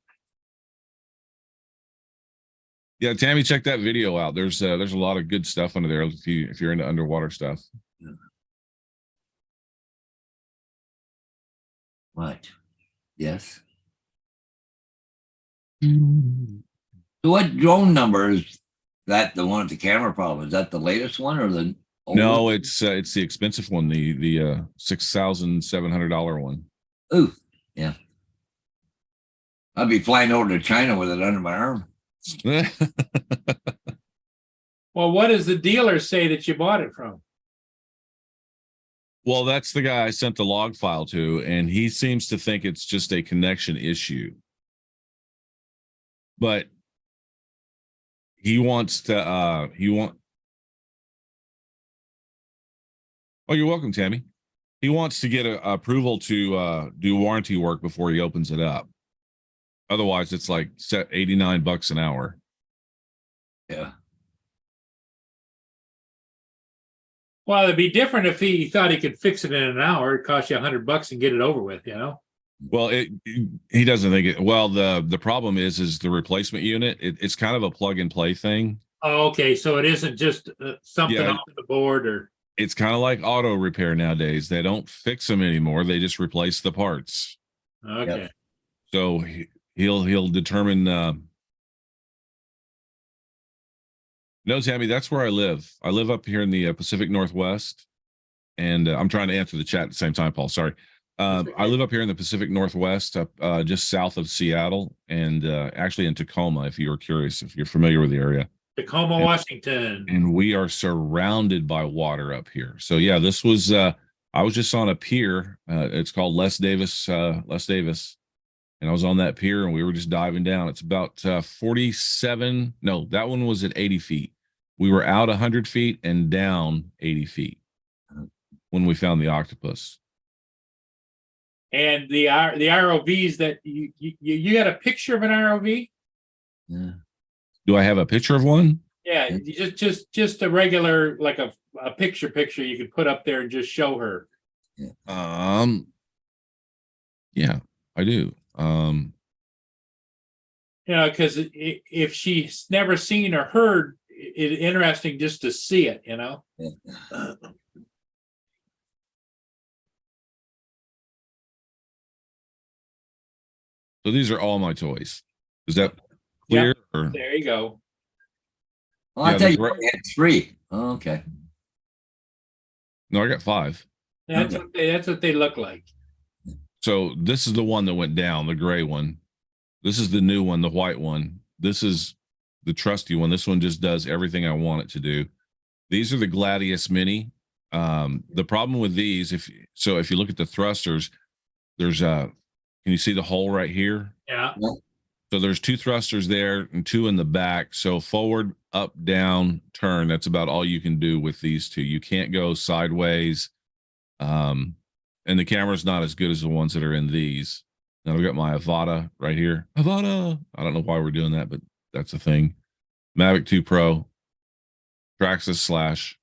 S5: Yeah, Tammy, check that video out. There's a lot of good stuff under there if you're into underwater stuff.
S1: What? Yes. So what drone number is that? The one with the camera problem? Is that the latest one or the old
S5: No,
S1: one?
S5: it's the expensive one, the $6,700 one.
S1: Ooh, yeah. I'd be flying over to China with it under my arm.
S2: Well, what does the dealer say that you bought it from?
S5: Well, that's the guy I sent the log file to, and he seems to think it's just a connection issue. But he wants to Oh, you're welcome, Tammy. He wants to get a approval to do warranty work before he opens it up. Otherwise, it's like set $89 an hour.
S1: Yeah.
S2: Well, it'd be different if he thought he could fix it in an hour. It cost you $100 and get it over with, you know?
S5: Well, he doesn't think it. Well, the problem is the replacement unit. It's kind of a plug and play thing.
S2: Oh, okay. So it isn't just something
S5: Yeah.
S2: off the board or.
S5: It's kind of like auto repair nowadays. They don't fix them anymore. They just replace the parts.
S2: Okay.
S1: Yep.
S5: So he'll determine. No, Tammy, that's where I live. I live up here in the Pacific Northwest, and I'm trying to answer the chat at the same time, Paul. Sorry. I live up here in the Pacific Northwest, up just south of Seattle, and actually in Tacoma. If you were curious, if you're familiar with the area.
S2: Tacoma, Washington.
S5: and we are surrounded by water up here. So yeah, this was I was just on a pier. It's called Les Davis, and I was on that pier and we were just diving down. It's about 47. No, that one was at 80 feet. We were out 100 feet and down 80 feet when we found the octopus.
S2: And the ROVs that you got a picture of an ROV?
S1: Yeah.
S5: Do I have a picture of one?
S2: Yeah, just a regular, like a picture you could put up there and just show her.
S5: Yeah, I do.
S2: Because if she's never seen or heard, it's interesting just to see it,
S5: So these are all my toys. Is that clear? Or-
S2: There you go.
S1: Oh, I
S5: Yeah,
S1: thought you
S5: the
S1: only had 3. Oh, okay.
S5: No, I got 5.
S2: That's
S1: Okay.
S2: what they look like.
S5: So this is the one that went down, the gray one. This is the new one, the white one. This is the trusty one. This one just does everything I want it to do. These are the Gladius Mini. The problem with these, if you look at the thrusters, there's can you see the hole right here?
S2: Yeah.
S5: So there's 2 thrusters there and 2 in the back. So forward, up, down, turn. That's about all you can do with these 2. You can't go sideways. And the camera's not as good as the ones that are in these. Now I've got my Avata right here. Avata. I don't know why we're doing that, but that's a thing. Mavic 2 Pro, Traxxas Slash.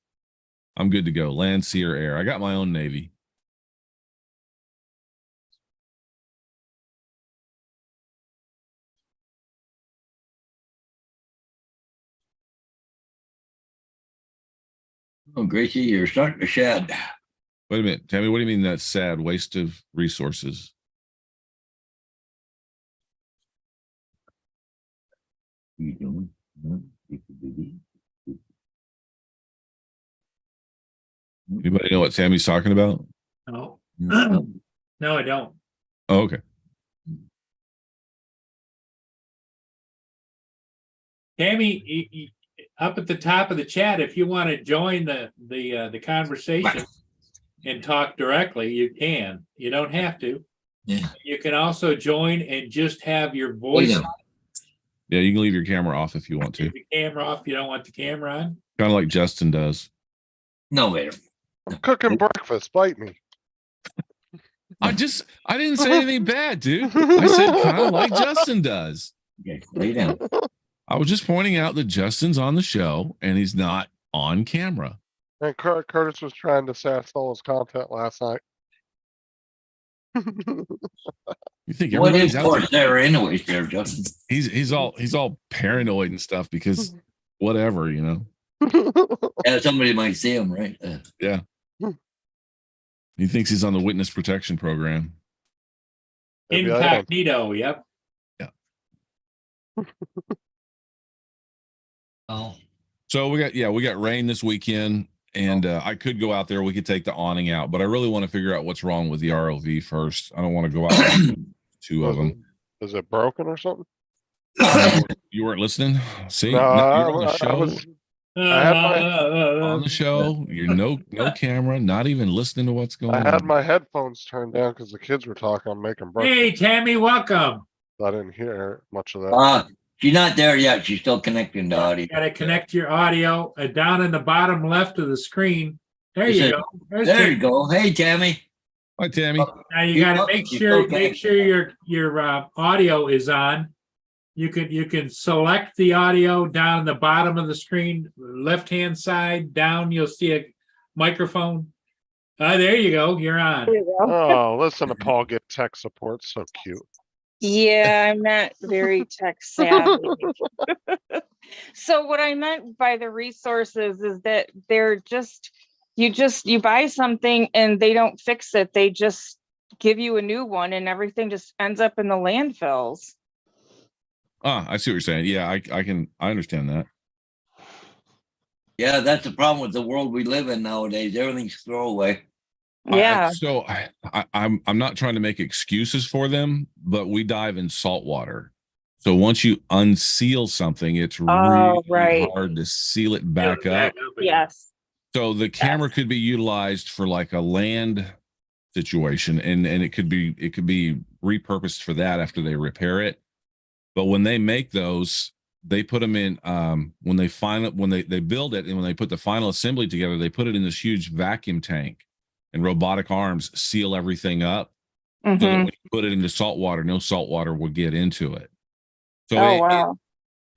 S5: I'm good to go. Land, sea, or air. I got my own Navy.
S1: Oh, Gracie, you're starting to shed.
S5: Wait a minute, Tammy. What do you mean that's sad? Waste of resources.
S1: You doing? No, you could do this.
S5: Anybody know what Tammy's talking about?
S2: No,
S1: No.
S2: no, I don't.
S5: Oh, okay.
S2: Tammy, up at the top of the chat, if you want to join the conversation and talk directly, you can. You don't have to.
S1: Yeah.
S2: You can also join and just have your
S1: Wait
S2: voice
S1: a
S2: on.
S1: minute.
S5: Yeah, you can leave your camera off if you want to.
S2: Keep the camera off. You don't want the camera on.
S5: Kind of like Justin does.
S1: No, wait.
S3: I'm cooking breakfast. Bite me.
S5: I didn't say anything bad, dude. I said kind of like Justin does.
S1: Okay, lay down.
S5: I was just pointing out that Justin's on the show and he's not on camera.
S3: And Curtis was trying to say I stole his content last night.
S5: You think
S1: What
S5: everybody's
S1: is
S5: out
S1: course
S5: there?
S1: there anyways there, Justin?
S5: He's all paranoid and stuff because whatever,
S1: Yeah, somebody might see him, right?
S5: He thinks he's on the witness protection program.
S3: Maybe I am.
S2: Incognito. Yep.
S1: Oh,
S5: So we got rain this weekend, and I could go out there. We could take the awning out, but I really want to figure out what's wrong with the ROV first. I don't want to go out with 2 of them.
S3: Is it broken or something?
S5: You weren't listening. See,
S3: No,
S5: you're on the
S3: I
S5: show.
S3: was- I had my-
S5: On the show, you're no camera, not even listening to what's going
S3: I had
S5: on.
S3: my headphones turned down because the kids were talking. I'm making breakfast.
S2: Hey, Tammy, welcome.
S3: I didn't hear much of that.
S1: she's not there yet. She's still connecting the audio.
S2: You got to connect your audio down in the bottom left of the screen. There
S1: Is
S2: you
S1: it-
S2: go. There's
S1: There
S2: Tammy.
S1: you go. Hey, Tammy.
S5: Hi, Tammy.
S2: Now you got to
S1: You
S2: make
S1: look-
S2: sure
S1: okay.
S2: your audio is on. You can select the audio down in the bottom of the screen, left hand side down. You'll see a microphone. There you go. You're on.
S6: There you go.
S3: Oh, listen to Paul get tech support. So cute.
S6: Yeah, I'm not very tech savvy. So what I meant by the resources is that they're just you buy something and they don't fix it. They just give you a new one and everything just ends up in the landfills.
S5: I see what you're saying. Yeah, I understand that.
S1: Yeah, that's the problem with the world we live in nowadays. Everything's throwaway.
S6: Yeah.
S5: I'm not trying to make excuses for them, but we dive in salt water. So once you unseal something, it's
S6: Oh,
S5: really
S6: right.
S5: hard to seal it back up.
S6: Yes.
S5: So the camera could be utilized for like a land situation, and it could be repurposed for that after they repair it. But when they make those, they put them in when they build it, and when they put the final assembly together, they put it in this huge vacuum tank, and robotic arms seal everything up so that
S6: Mhm.
S5: when you put it into salt water, no salt water will get into it. So
S6: Oh, wow.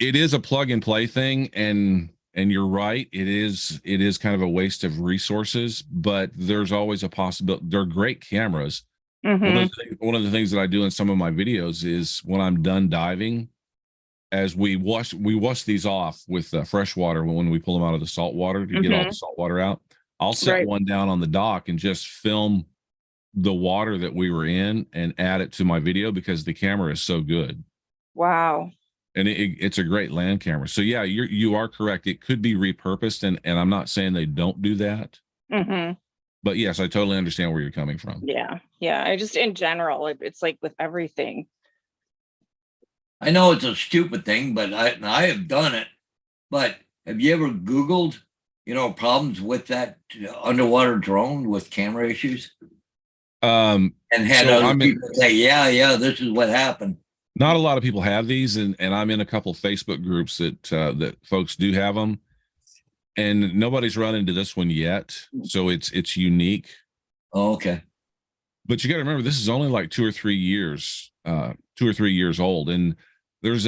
S5: it is a plug and play thing, and you're right, it is kind of a waste of resources, but there's always a possibility. They're great cameras.
S6: Mhm.
S5: One of the things that I do in some of my videos is when I'm done diving, as we wash these off with fresh water when we pull them out of the salt water to get all the salt water out. I'll set
S6: Right.
S5: one down on the dock and just film the water that we were in and add it to my video because the camera is so good.
S6: Wow.
S5: And it's a great land camera. So yeah, you are correct. It could be repurposed, and I'm not saying they don't do that,
S6: Mhm.
S5: but yes, I totally understand where you're coming from.
S6: Yeah. Yeah. I just, in general, it's like with everything.
S1: I know it's a stupid thing, but I have done it. But have you ever Googled, problems with that underwater drone with camera issues? And had
S5: So
S1: other people say, yeah, this is what happened.
S5: not a lot of people have these, and I'm in a couple Facebook groups that folks do have them, and nobody's run into this one yet. So it's unique.
S1: Oh, okay.
S5: But you got to remember, this is only like 2 or 3 years old, and there's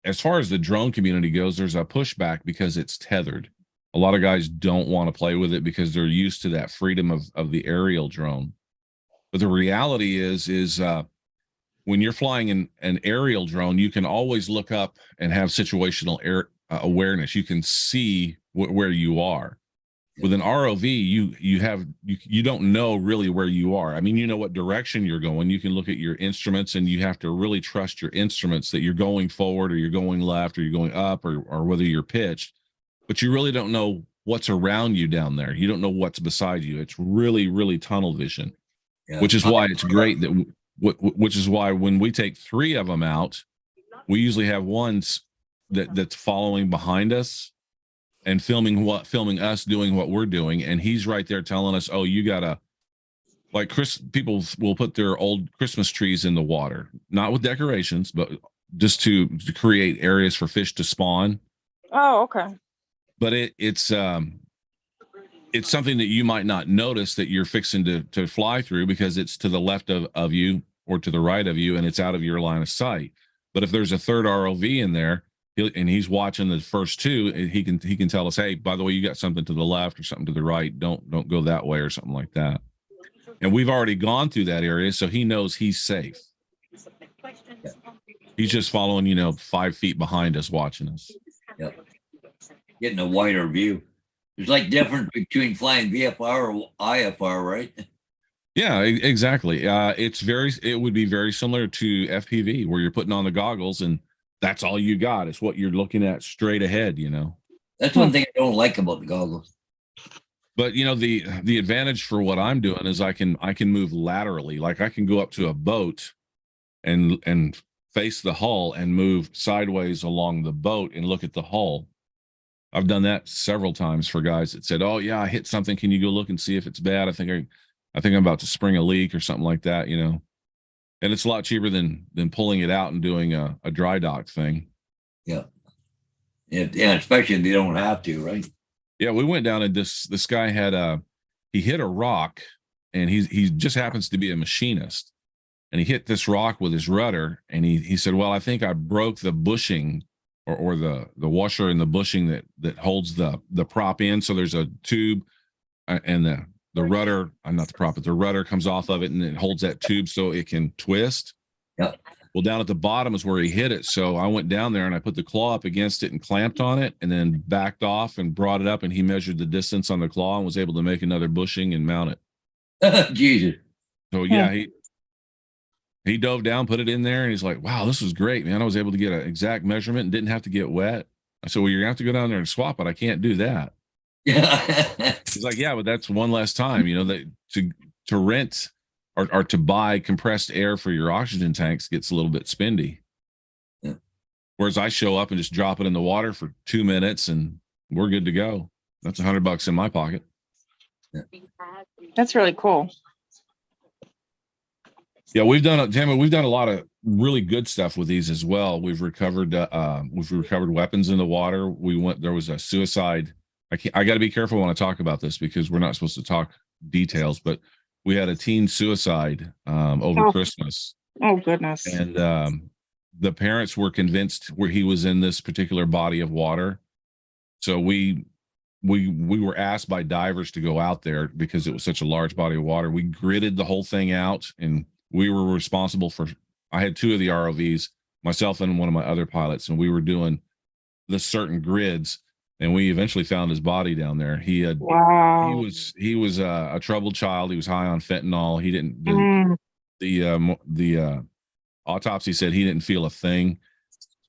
S5: as far as the drone community goes, there's a pushback because it's tethered. A lot of guys don't want to play with it because they're used to that freedom of the aerial drone. But the reality is when you're flying an aerial drone, you can always look up and have situational awareness. You can see where you are. With an ROV, you don't know really where you are. I mean, you know what direction you're going. You can look at your instruments, and you have to really trust your instruments that you're going forward or you're going left or you're going up or whether you're pitched. But you really don't know what's around you down there. You don't know what's beside you. It's really, really tunnel vision,
S1: Yeah.
S5: which is why it's great that which is why when we take 3 of them out, we usually have ones that's following behind us and filming us doing what we're doing, and he's right there telling us, oh, you gotta, like, people will put their old Christmas trees in the water, not with decorations, but just to create areas for fish to spawn.
S6: Oh, okay.
S5: But it's something that you might not notice that you're fixing to fly through because it's to the left of you or to the right of you, and it's out of your line of sight. But if there's a third ROV in there, and he's watching the first 2, he can tell us, hey, by the way, you got something to the left or something to the right. Don't go that way or something like that. And we've already gone through that area, so he knows he's safe. He's just following, 5 feet behind us, watching us.
S1: Yep. Getting a wider view. There's like difference between flying VFR or IFR, right?
S5: Yeah, exactly. It would be very similar to FPV, where you're putting on the goggles and that's all you got. It's what you're looking at straight ahead,
S1: That's one thing I don't like about the goggles.
S5: But the advantage for what I'm doing is I can move laterally. Like I can go up to a boat and face the hull and move sideways along the boat and look at the hull. I've done that several times for guys that said, "Oh yeah, I hit something. Can you go look and see if it's bad? I think I'm about to spring a leak or something like that." And it's a lot cheaper than pulling it out and doing a dry dock thing.
S1: Yeah, especially if you don't have to, right?
S5: Yeah, we went down and this guy had he hit a rock, and he just happens to be a machinist, and he hit this rock with his rudder, and he said, "Well, I think I broke the bushing or the washer in the bushing that holds the prop in. So there's a tube and the rudder, not the prop, but the rudder comes off of it and it holds that tube so it can twist."
S1: Yep.
S5: Well, down at the bottom is where he hit it. So I went down there and I put the claw up against it and clamped on it, and then backed off and brought it up, and he measured the distance on the claw and was able to make another bushing and mount it.
S1: Jesus.
S5: So yeah, he dove down, put it in there, and he's like, "Wow, this was great, man. I was able to get an exact measurement and didn't have to get wet." I said, "Well, you're gonna have to go down there and swap it. I can't do that."
S1: Yeah.
S5: He's like, "Yeah, but that's one less time, that to rent or to buy compressed air for your oxygen tanks gets a little bit spendy." Whereas I show up and just drop it in the water for 2 minutes and we're good to go. That's $100 in my pocket.
S6: That's really cool.
S5: Yeah, we've done a lot of really good stuff with these as well. We've recovered weapons in the water. There was a suicide. I got to be careful when I talk about this because we're not supposed to talk details, but we had a teen suicide over
S6: Oh.
S5: Christmas.
S6: Oh, goodness.
S5: And the parents were convinced where he was in this particular body of water. So we were asked by divers to go out there because it was such a large body of water. We gridded the whole thing out, and we were responsible for. I had 2 of the ROVs, myself and one of my other pilots, and we were doing the certain grids. And we eventually found his body down there.
S6: Wow.
S5: He was a troubled child. He was high on fentanyl. He didn't. The autopsy said he didn't feel a thing.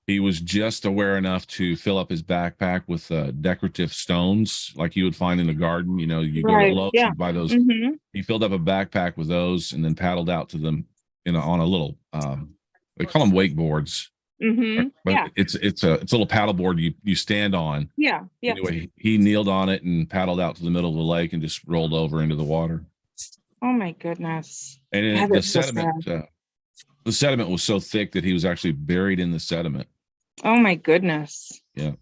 S5: He was just aware enough to fill up his backpack with decorative stones like you would find in the garden. You know, you go
S6: Right,
S5: to Lowe's,
S6: yeah.
S5: you buy those.
S6: Mhm.
S5: He filled up a backpack with those and then paddled out to them on a little they call them wakeboards.
S6: Mhm.
S5: But
S6: Yeah.
S5: it's a little paddle board you stand on.
S6: Yeah. Yeah.
S5: Anyway, he kneeled on it and paddled out to the middle of the lake and just rolled over into the water.
S6: Oh my goodness.
S5: And
S6: That
S5: the
S6: is so
S5: sediment was so thick that he was actually buried in the sediment.
S6: Oh my goodness.
S5: Yeah.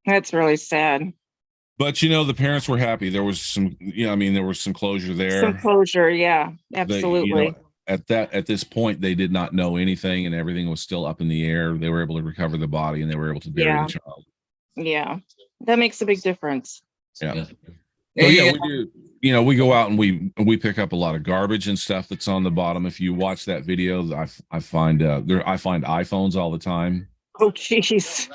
S6: That's really sad.
S5: But the parents were happy. There was some, there was some closure there.
S6: Some closure. Yeah,
S5: They,
S6: absolutely.
S5: at this point, they did not know anything, and everything was still up in the air. They were able to recover the body, and they were able to bury
S6: Yeah.
S5: the child.
S6: Yeah. That makes a big difference.
S5: Yeah.
S1: Yeah.
S5: So
S1: Hey,
S5: we do. We go out and we pick up a lot of garbage and stuff that's on the bottom. If you watch that video, I find iPhones all the time.
S6: Oh, jeez.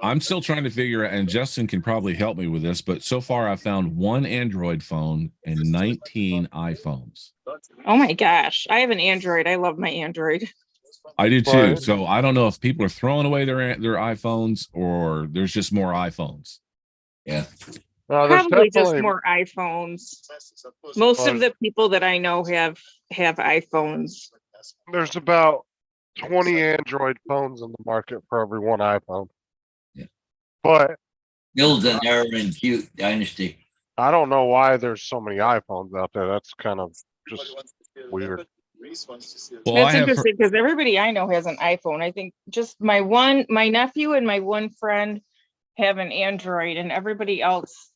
S5: I'm still trying to figure out, and Justin can probably help me with this, but so far I found 1 Android phone and 19 iPhones.
S6: Oh my gosh. I have an Android. I love my Android.
S5: I do too.
S3: Right.
S5: So I don't know if people are throwing away their iPhones or there's just more iPhones.
S1: Yeah.
S3: No, there's
S6: Probably just
S3: definitely
S6: more iPhones. Most of the people that I know have iPhones.
S3: there's about 20 Android phones in the market for every 1 iPhone.
S1: Yeah.
S3: But
S1: Bill's an error in cute dynasty.
S3: I don't know why there's so many iPhones out there. That's kind of just weird.
S5: Well,
S6: That's interesting because everybody I know has an iPhone. I think just my nephew and my one friend have an Android, and everybody else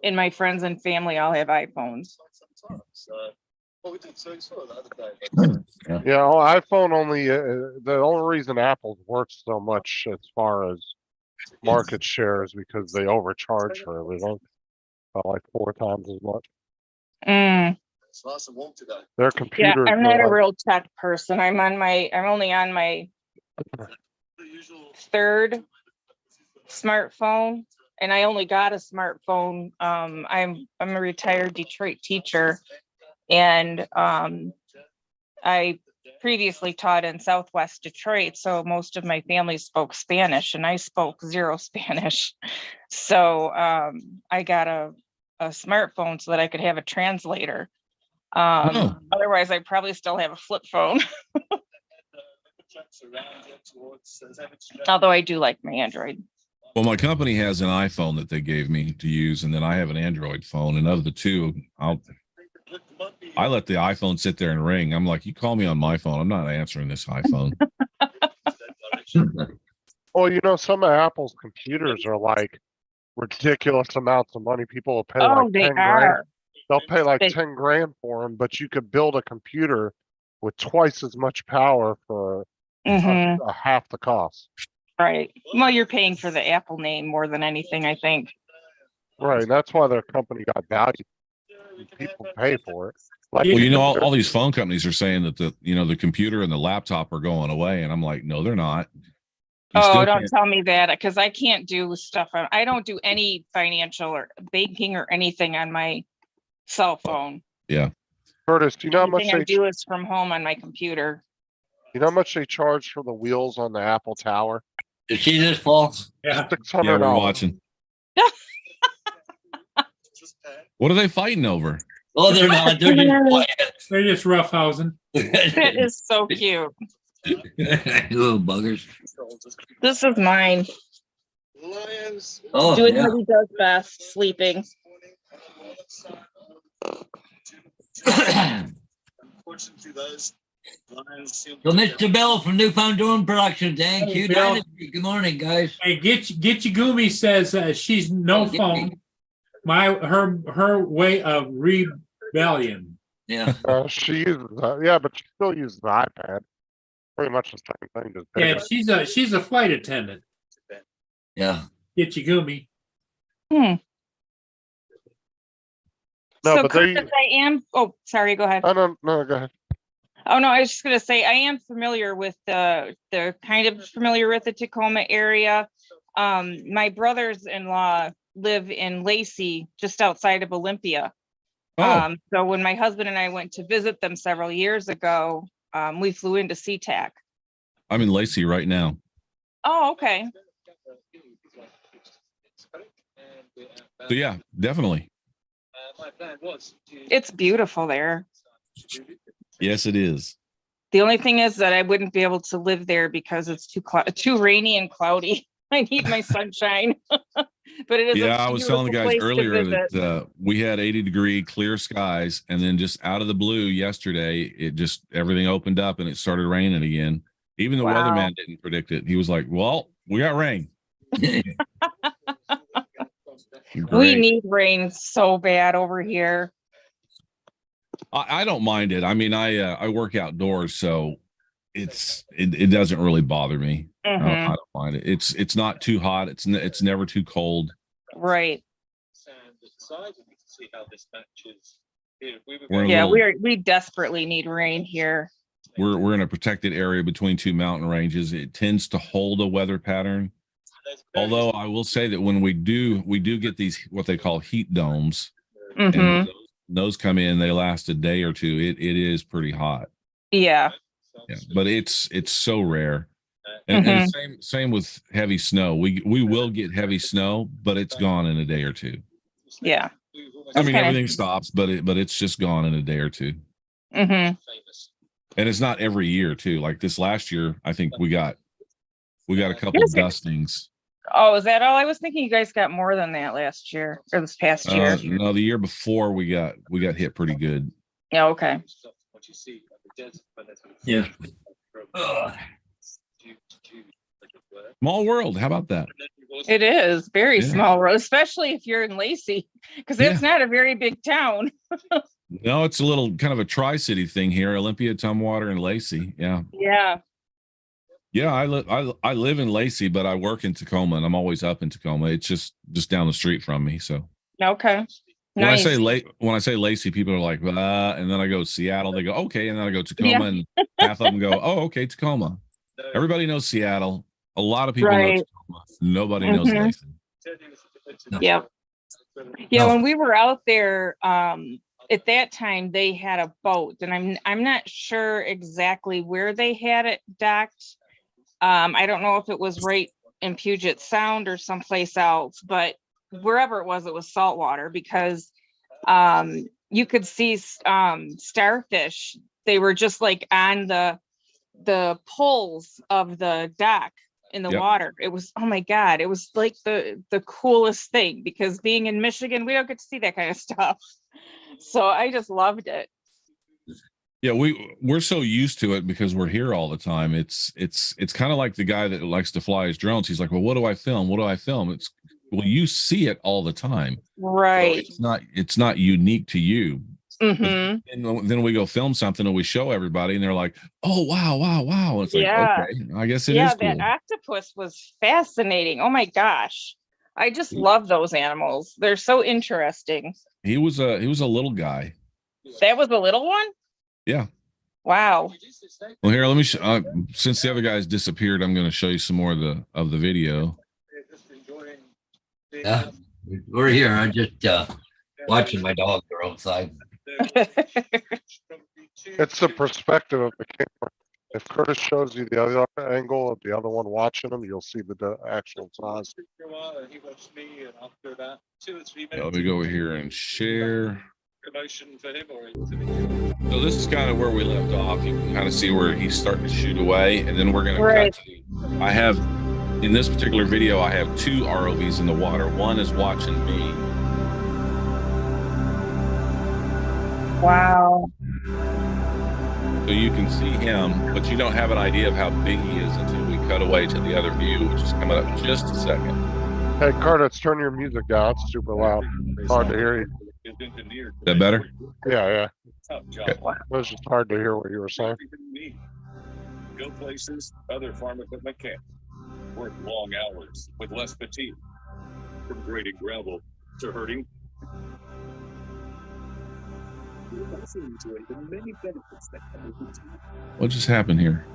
S6: in my friends and family all have iPhones.
S3: Yeah, iPhone only, the only reason Apple works so much as far as market share is because they overcharge for everything. About like 4 times as much.
S6: Mm,
S3: Their
S6: yeah,
S3: computers
S6: I'm
S3: are
S6: not a
S3: like,
S6: real tech person. I'm only on my 3rd smartphone, and I only got a smartphone. I'm a retired Detroit teacher, and I previously taught in Southwest Detroit, so most of my family spoke Spanish, and I spoke 0 Spanish. So I got a smartphone so that I could have a translator. Otherwise, I probably still have a flip phone. Although I do like my Android.
S5: Well, my company has an iPhone that they gave me to use, and then I have an Android phone. And of the two, I let the iPhone sit there and ring. I'm like, you call me on my phone, I'm not answering this iPhone.
S3: well, some of Apple's computers are like ridiculous amounts of money. People will pay
S6: Oh,
S3: like
S6: they
S3: 10 grand.
S6: are.
S3: They'll pay like
S6: They-
S3: 10 grand for them, but you could build a computer with twice as much power for
S6: Mhm,
S3: a half the cost.
S6: right. Well, you're paying for the Apple name more than anything, I think.
S3: Right. That's why their company got valued. People pay for it. Like,
S5: Well, all these phone companies are saying that the computer and the laptop are going away, and I'm like, no, they're not. You
S6: Oh,
S5: still
S6: don't
S5: can't-
S6: tell me that, because I can't do stuff. I don't do any financial or banking or anything on my cell phone.
S3: Curtis, do you know how much
S6: Everything I
S3: they
S6: do is from home on my computer.
S3: charge for the wheels on the Apple Tower?
S1: You see this, Paul?
S2: Yeah.
S3: $600.
S5: Yeah, we're watching. What are they fighting over?
S1: Oh, they're not. They're just quiet.
S2: They're just roughhousing.
S6: That is so cute.
S1: Little buggers.
S6: This is mine.
S1: Oh,
S6: Doing
S1: yeah.
S6: what he does best, sleeping.
S1: So, Mr. Bill from Newfound Drone Productions, thank
S2: Hey,
S1: you.
S2: Bill.
S1: Dynasty. Good morning, guys.
S2: Hey, Gumi says she's no
S1: Oh, Gitchy.
S2: phone. Her way of rebellion.
S1: Yeah.
S3: She uses, yeah, but she still uses the iPad. Pretty much the same thing. Just
S2: Yeah,
S3: bigger.
S2: she's a flight attendant.
S1: Yeah.
S2: Gumi.
S3: No,
S6: So
S3: but they,
S6: Curtis, I am, oh, sorry, go ahead.
S3: I don't, no, go ahead.
S6: Oh, no, I was just gonna say, I am familiar with the kind of familiar with the Tacoma area. My brothers-in-law live in Lacey, just outside of Olympia.
S5: Oh,
S6: So when my husband and I went to visit them several years ago, we flew into SeaTac.
S5: I'm in Lacey right now.
S6: Oh, okay.
S5: So yeah, definitely.
S6: It's beautiful there.
S5: Yes, it is.
S6: The only thing is that I wouldn't be able to live there because it's too rainy and cloudy. I need my sunshine. But it is
S5: Yeah,
S6: a
S5: I was telling the
S6: beautiful
S5: guys
S6: place to
S5: earlier
S6: visit.
S5: that we had 80-degree clear skies, and then just out of the blue yesterday, it just everything opened up and it started raining again. Even the
S6: Wow.
S5: weatherman didn't predict it. He was like, "Well, we got rain."
S6: We
S5: Great.
S6: need rain so bad over here.
S5: I don't mind it. I mean, I work outdoors, so it doesn't really bother me. I
S6: Mhm.
S5: don't mind it. It's not too hot. It's never too cold.
S6: Right.
S5: We're in a
S6: Yeah,
S5: little-
S6: we desperately need rain here.
S5: we're in a protected area between two mountain ranges. It tends to hold a weather pattern. Although I will say that when we do get these what they call heat domes, and
S6: Mhm.
S5: when those come in, they last a day or two. It is pretty hot.
S6: Yeah.
S5: Yeah, but it's so rare. And same with heavy snow. We will get heavy snow, but it's gone in a day or two.
S6: Yeah.
S5: I mean,
S6: Okay.
S5: everything stops, but it's just gone in a day or two.
S6: Mhm.
S5: And it's not every year too. Like this last year, I think we got a couple
S6: Yes, it-
S5: dustings.
S6: Oh, is that all? I was thinking you guys got more than that last year or this past year.
S5: No, the year before we got hit pretty good.
S6: Yeah, okay.
S1: Yeah. Ugh.
S5: Small world. How about that?
S6: It is very
S5: Yeah.
S6: small road, especially if you're in Lacey, because it's not a very big town.
S5: No, it's a little kind of a tri-city thing here. Olympia, Tumwater, and Lacey. Yeah.
S6: Yeah.
S5: Yeah, I live in Lacey, but I work in Tacoma, and I'm always up in Tacoma. It's just down the street from me. So
S6: Okay.
S5: when
S6: Nice.
S5: I say Lacey, people are like, and then I go Seattle. They go, okay, and then I go Tacoma,
S6: Yeah.
S5: and half of them go, oh, okay, Tacoma. Everybody knows Seattle. A lot of people know
S6: Right.
S5: Tacoma. Nobody knows
S6: Mhm.
S5: Lacey.
S6: Yep. Yeah,
S1: No.
S6: when we were out there, at that time they had a boat, and I'm not sure exactly where they had it docked. I don't know if it was right in Puget Sound or someplace else, but wherever it was saltwater because you could see starfish. They were just like on the poles of the dock in the
S5: Yep.
S6: water. It was, oh my God, it was like the coolest thing because being in Michigan, we don't get to see that kind of stuff. So I just loved it.
S5: Yeah, we're so used to it because we're here all the time. It's kind of like the guy that likes to fly his drones. He's like, well, what do I film? What do I film? It's well, you see it all the time. So
S6: Right.
S5: it's not unique to you.
S6: Hmm.
S5: And then we go film something and we show everybody, and they're like, "Oh, wow, wow, wow!" It's like,
S6: Yeah.
S5: okay, I guess it
S6: Yeah,
S5: is cool.
S6: that octopus was fascinating. Oh my gosh. I just love those animals. They're so interesting.
S5: He was a little guy.
S6: That was the little one?
S5: Yeah.
S6: Wow.
S5: Well, here, let me. Since the other guys disappeared, I'm going to show you some more of the video.
S1: Yeah. We're here. I'm just watching my dog go outside.
S3: It's the perspective of the camera. If Curtis shows you the other angle of the other one watching him, you'll see the actual size.
S5: Yeah, let me go over here and share.
S7: promotion for him, or?
S5: So this is kind of where we left off. You can kind of see where he's starting to shoot away, and then we're going
S6: Right.
S5: to cut. I have, in this particular video, I have 2 ROVs in the water. One is watching me.
S6: Wow.
S5: So you can see him, but you don't have an idea of how big he is until we cut away to the other view, which is coming up in just a second.
S3: Hey, Curtis, turn your music down. It's super loud. Hard to hear you.
S5: Is that better?
S3: Yeah.
S7: Tough job.
S3: It was just hard to hear what you were saying.
S7: Go places other farm equipment can't. Work long hours with less fatigue. From grading gravel to herding. You also enjoy the many benefits that come with routine.
S5: What just happened here?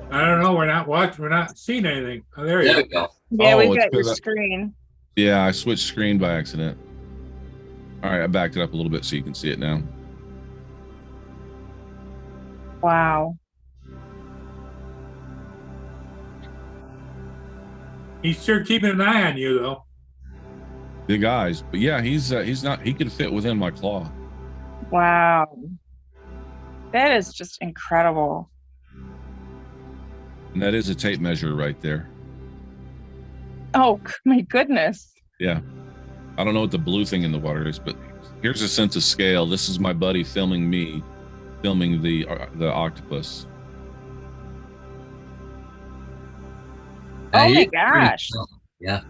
S2: I don't know. We're not seeing anything. Oh, there you
S1: There
S2: go.
S1: we go.
S6: Yeah,
S5: Oh,
S6: we
S5: it's
S6: got your
S5: 'cause I-
S6: screen.
S5: Yeah, I switched screen by accident. All right, I backed it up a little bit so you can see it now.
S6: Wow.
S2: He's sure keeping an eye on you, though.
S5: Big eyes, but yeah, he's not. He could fit within my claw.
S6: Wow. That is just incredible.
S5: And that is a tape measure right there.
S6: Oh my goodness.
S5: Yeah. I don't know what the blue thing in the water is, but here's a sense of scale. This is my buddy filming me, filming the octopus.
S6: Oh my
S1: he's pretty
S6: gosh.
S1: small. Yeah.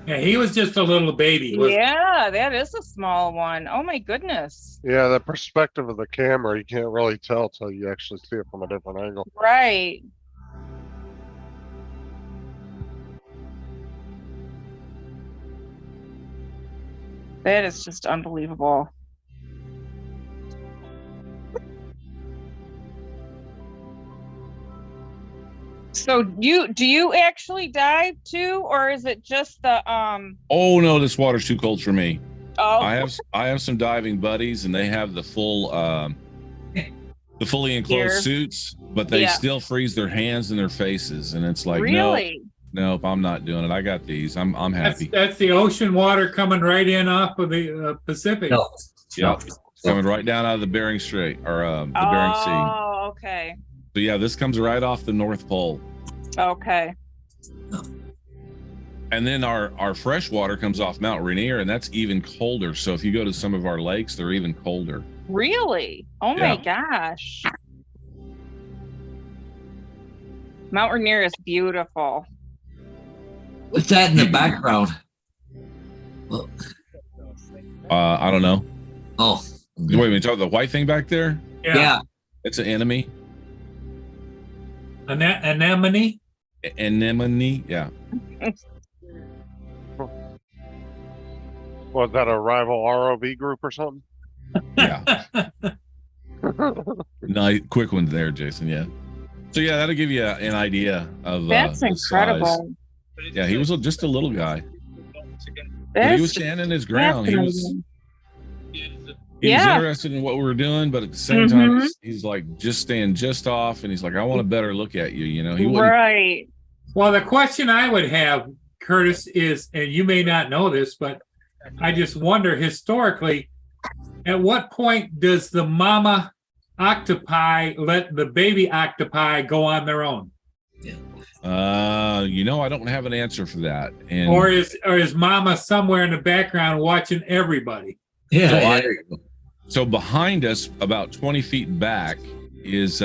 S2: Yeah, he was just a little baby. wasn't he?
S6: Yeah, that is a small one. Oh my goodness.
S3: Yeah, the perspective of the camera, you can't really tell till you actually see it from a different angle.
S6: Right. That is just unbelievable. So do you actually dive too, or is it just the
S5: Oh no, this water's too cold for me.
S6: oh
S5: I have some diving buddies, and they have the full the fully enclosed
S6: Gear.
S5: suits, but they
S6: Yeah.
S5: still freeze their hands and their faces, and it's like
S6: really?
S5: nope, I'm not doing it. I got these. I'm happy.
S2: That's the ocean water coming right in off of the Pacific.
S1: No.
S5: Yeah, coming right down out of the Bering Strait or the Bering Sea.
S6: Oh, okay.
S5: So yeah, this comes right off the North Pole.
S6: Okay.
S5: And then our fresh water comes off Mount Rainier, and that's even colder. So if you go to some of our lakes, they're even colder.
S6: Really? Oh my gosh. Mount Rainier is beautiful.
S1: What's that in the background? Well,
S5: I don't know.
S1: oh.
S5: Wait a minute, talk the white thing back there?
S1: Yeah.
S5: It's an enemy.
S2: Anemone.
S5: Anemone. Yeah.
S3: Was that a rival ROV group or something?
S5: Yeah. Nice, quick one there, Jason. Yeah. So yeah, that'll give you an idea of
S6: That's
S5: the size.
S6: incredible.
S5: Yeah, he was just a little guy. But
S6: That's
S5: he was standing his ground. He was
S6: fascinating.
S5: he was interested in what we were doing, but at the same time, he's like just staying just off, and he's like, I want a better look at you. You know, he wouldn't.
S6: Right.
S2: Well, the question I would have, Curtis, is, and you may not know this, but I just wonder historically, at what point does the mama octopi let the baby octopi go on their own?
S5: You know, I don't have an answer for that. And
S2: Or is mama somewhere in the background watching everybody?
S1: Yeah.
S5: So
S1: yeah,
S5: I-
S1: there you go.
S5: so behind us, about 20 feet back, is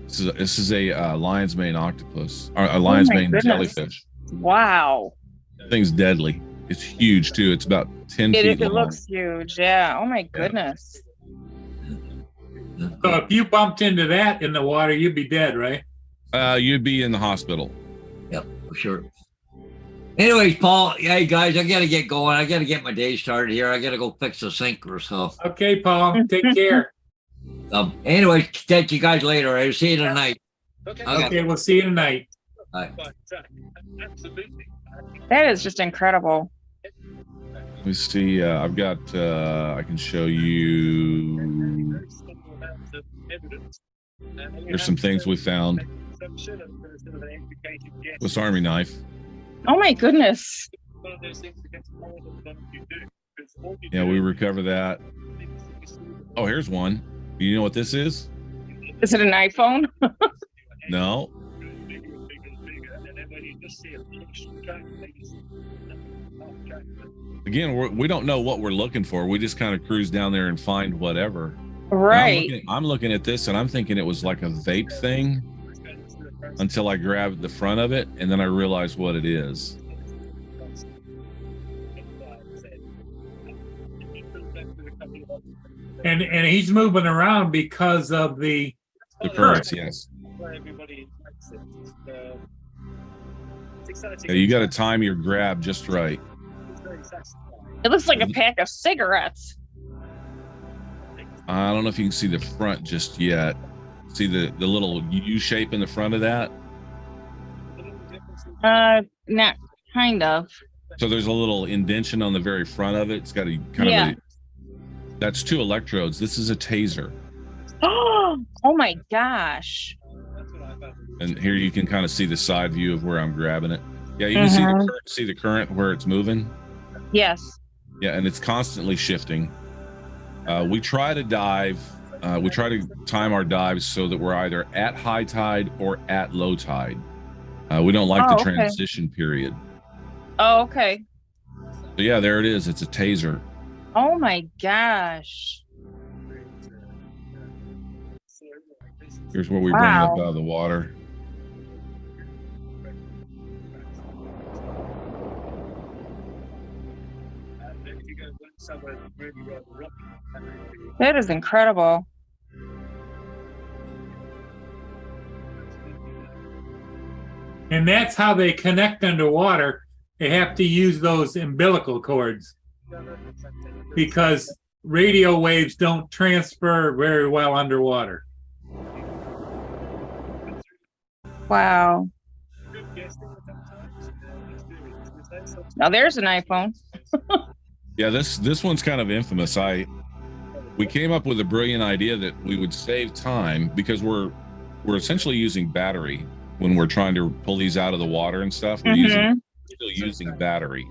S5: this is a lion's mane octopus or a lion's
S6: my
S5: mane
S6: goodness.
S5: jellyfish.
S6: Wow.
S5: That thing's deadly. It's huge too. It's about 10 feet
S6: It
S5: long.
S6: looks huge. Yeah. Oh my goodness.
S2: So if you bumped into that in the water, you'd be dead, right?
S5: You'd be in the hospital.
S1: Yep, for sure. Anyways, Paul, hey guys, I gotta get going. I gotta get my day started here. I gotta go fix the sink or so.
S2: Okay, Paul, take care.
S1: Anyways, catch you guys later. I'll see you tonight.
S7: Okay.
S2: Okay, we'll see you tonight.
S1: Bye.
S7: Absolutely.
S6: That is just incredible.
S5: Let me see. I've got. I can show you. Here's some things we found. This army knife.
S6: Oh my goodness.
S7: One of those things that gets more than you do.
S5: Yeah, we recover that. Oh, here's one. You know what this is?
S6: Is it an iPhone?
S5: No. Again, we don't know what we're looking for. We just kind of cruise down there and find whatever. And
S6: Right.
S5: I'm looking at this and I'm thinking it was like a vape thing until I grabbed the front of it and then I realized what it is.
S2: And he's moving around because of the
S5: The currents, yes. Yeah, you got to time your grab just right.
S6: It looks like a pack of cigarettes.
S5: I don't know if you can see the front just yet. See the little U shape in the front of that?
S6: Not kind of.
S5: So there's a little indention on the very front of it. It's got a kind
S6: Yeah.
S5: of that's 2 electrodes. This is a taser.
S6: Oh my gosh.
S5: And here you can kind of see the side view of where I'm grabbing it. Yeah, you can see the current where it's moving.
S6: Yes.
S5: Yeah, and it's constantly shifting. We try to dive. We try to time our dives so that we're either at high tide or at low tide. We don't like the
S6: Oh, okay.
S5: transition period.
S6: Oh, okay.
S5: So yeah, there it is. It's a taser.
S6: Oh my gosh.
S5: Here's where we bring it up
S6: Wow.
S5: out of the water.
S6: That is incredible.
S2: and that's how they connect underwater. They have to use those umbilical cords because radio waves don't transfer very well underwater.
S6: Wow. Now there's an iPhone.
S5: Yeah, this one's kind of infamous. We came up with a brilliant idea that we would save time because we're essentially using battery when we're trying to pull these out of the water and stuff. We're still using battery.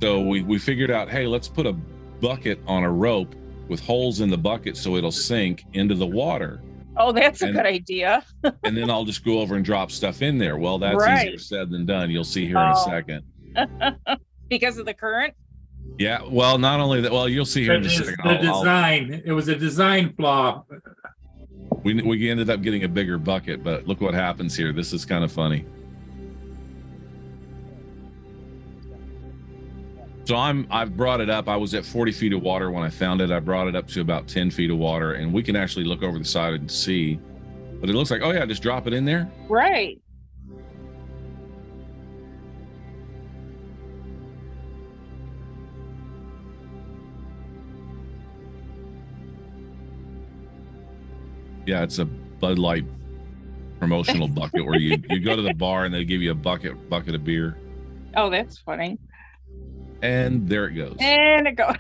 S5: So we figured out, hey, let's put a bucket on a rope with holes in the bucket so it'll sink into the water.
S6: Oh, that's a
S5: And-
S6: good idea.
S5: And then I'll just go over and drop stuff in there. Well, that's
S6: Right.
S5: easier said than done. You'll see here in a
S6: Oh.
S5: second.
S6: Because of the current?
S5: Yeah, well, not only that, well, you'll see here in
S2: But
S5: just a
S2: it's
S5: second.
S2: the
S5: I'll-
S2: design, it was a design flaw.
S5: we ended up getting a bigger bucket, but look what happens here. This is kind of funny. So I've brought it up. I was at 40 feet of water when I found it. I brought it up to about 10 feet of water, and we can actually look over the side and see. But it looks like, oh yeah, just drop it in there.
S6: Right.
S5: Yeah, it's a Bud Light promotional bucket where you go to the bar and they give you a bucket of beer,
S6: Oh, that's funny.
S5: and there it goes.
S6: And it goes.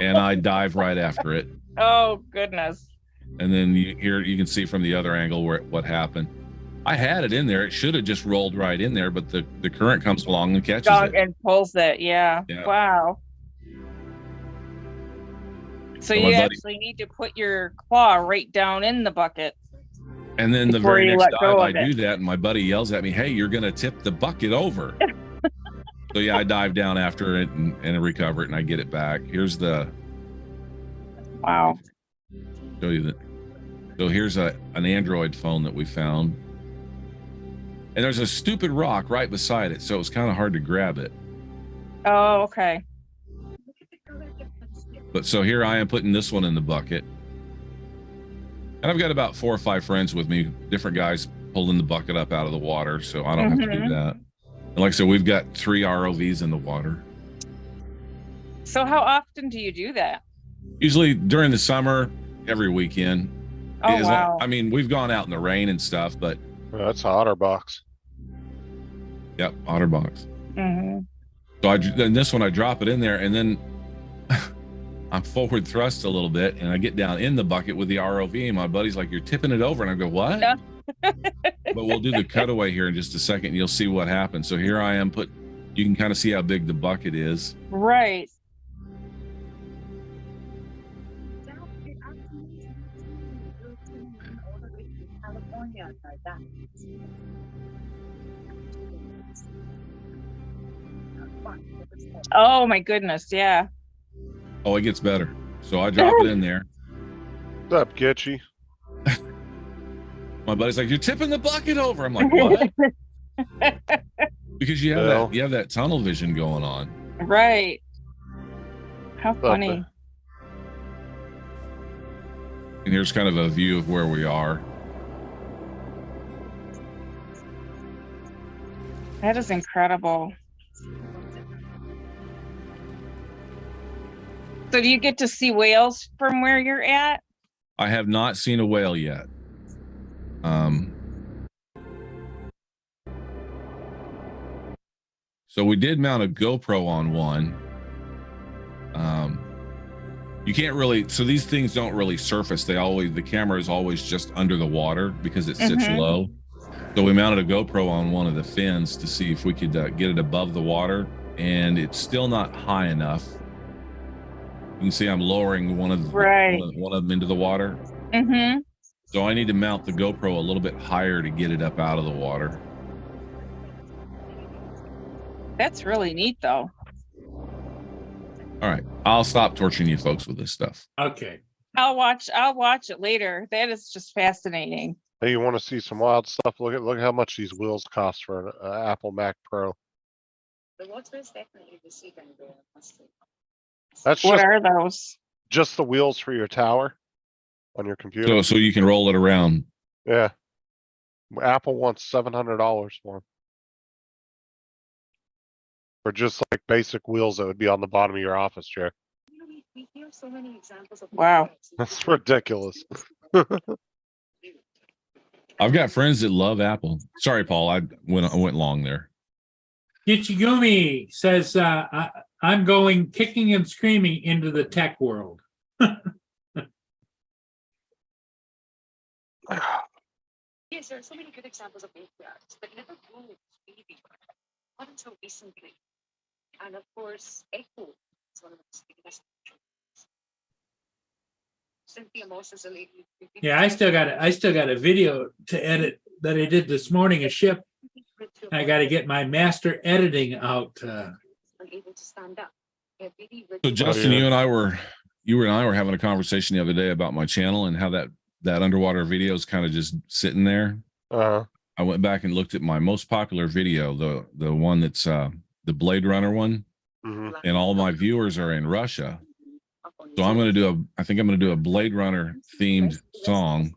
S5: And I dive right after it.
S6: Oh, goodness.
S5: And then you can see from the other angle what happened. I had it in there. It should have just rolled right in there, but the current comes along and catches
S6: Dog
S5: it.
S6: and pulls it. Yeah.
S5: Yeah.
S6: Wow. So
S5: So my
S6: you
S5: buddy-
S6: actually need to put your claw right down in the bucket.
S5: And then the
S6: before
S5: very
S6: you
S5: next
S6: let go
S5: dive, I
S6: of it.
S5: do that, and my buddy yells at me, "Hey, you're gonna tip the bucket over." So yeah, I dive down after it and I recover it, and I get it back. Here's the
S6: Wow.
S5: show you that. So here's an Android phone that we found, and there's a stupid rock right beside it, so it was kind of hard to grab it.
S6: Oh, okay.
S5: But so here I am putting this one in the bucket. And I've got about 4 or 5 friends with me, different guys pulling the bucket up out of the water, so I don't have to do
S6: Mhm.
S5: that. And like I said, we've got 3 ROVs in the water.
S6: So how often do you do that?
S5: Usually during the summer, every weekend.
S6: Oh,
S5: As long-
S6: wow.
S5: I mean, we've gone out in the rain and stuff, but
S3: That's a OtterBox.
S5: yep, OtterBox.
S6: hmm
S5: So then this one, I drop it in there, and then I'm forward thrust a little bit, and I get down in the bucket with the ROV, and my buddy's like, "You're tipping it over," and I go, "What?"
S6: Yeah.
S5: But we'll do the cutaway here in just a second, and you'll see what happens. So here I am, you can kind of see how big the bucket is,
S6: Right. Oh my goodness, yeah.
S5: Oh, it gets better. So I drop it in there.
S3: What's up, Gitchy?
S5: My buddy's like, "You're tipping the bucket over." I'm like, "What?" Because you have
S3: Bill.
S5: that tunnel vision going on.
S6: Right. How
S3: What's up,
S6: funny.
S3: Bill?
S5: And here's kind of a view of where we are.
S6: That is incredible. So do you get to see whales from where you're at?
S5: I have not seen a whale yet. So we did mount a GoPro on one. You can't really, so these things don't really surface. The camera is always just under the water because it sits
S6: Mhm.
S5: low. So we mounted a GoPro on one of the fins to see if we could get it above the water, and it's still not high enough. You can see I'm lowering one of them into the water.
S6: Mm-hmm.
S5: So I need to mount the GoPro a little bit higher to get it up out of the water.
S6: That's really neat though.
S5: All right, I'll stop torturing you folks with this stuff.
S2: Okay.
S6: I'll watch it later. That is just fascinating.
S3: Hey, you want to see some wild stuff? Look at how much these wheels cost for an Apple Mac Pro. That's
S6: What are those?
S3: just the wheels for your tower on your computer.
S5: So you can roll it around.
S3: Yeah. Apple wants $700 for them. For just like basic wheels that would be on the bottom of your office chair.
S6: Wow.
S3: That's ridiculous.
S5: I've got friends that love Apple. Sorry, Paul, I went long there.
S2: Ichigumi says, I'm going kicking and screaming into the tech world.
S8: Yes, there are so many good examples of APIs, but never grew really not until recently. And of course, Echo is one of the biggest. Cynthia Moss is a lady.
S2: Yeah, I still got a video to edit that I did this morning, a ship. I got to get my master editing out.
S8: Unable to stand up.
S5: So Justin,
S3: yeah.
S5: you and I were having a conversation the other day about my channel and how that underwater video is kind of just sitting there.
S3: Uh,
S5: I went back and looked at my most popular video, the one that's the Blade Runner one,
S3: mhm.
S5: and all my viewers are in Russia. So I think I'm going to do a Blade Runner themed song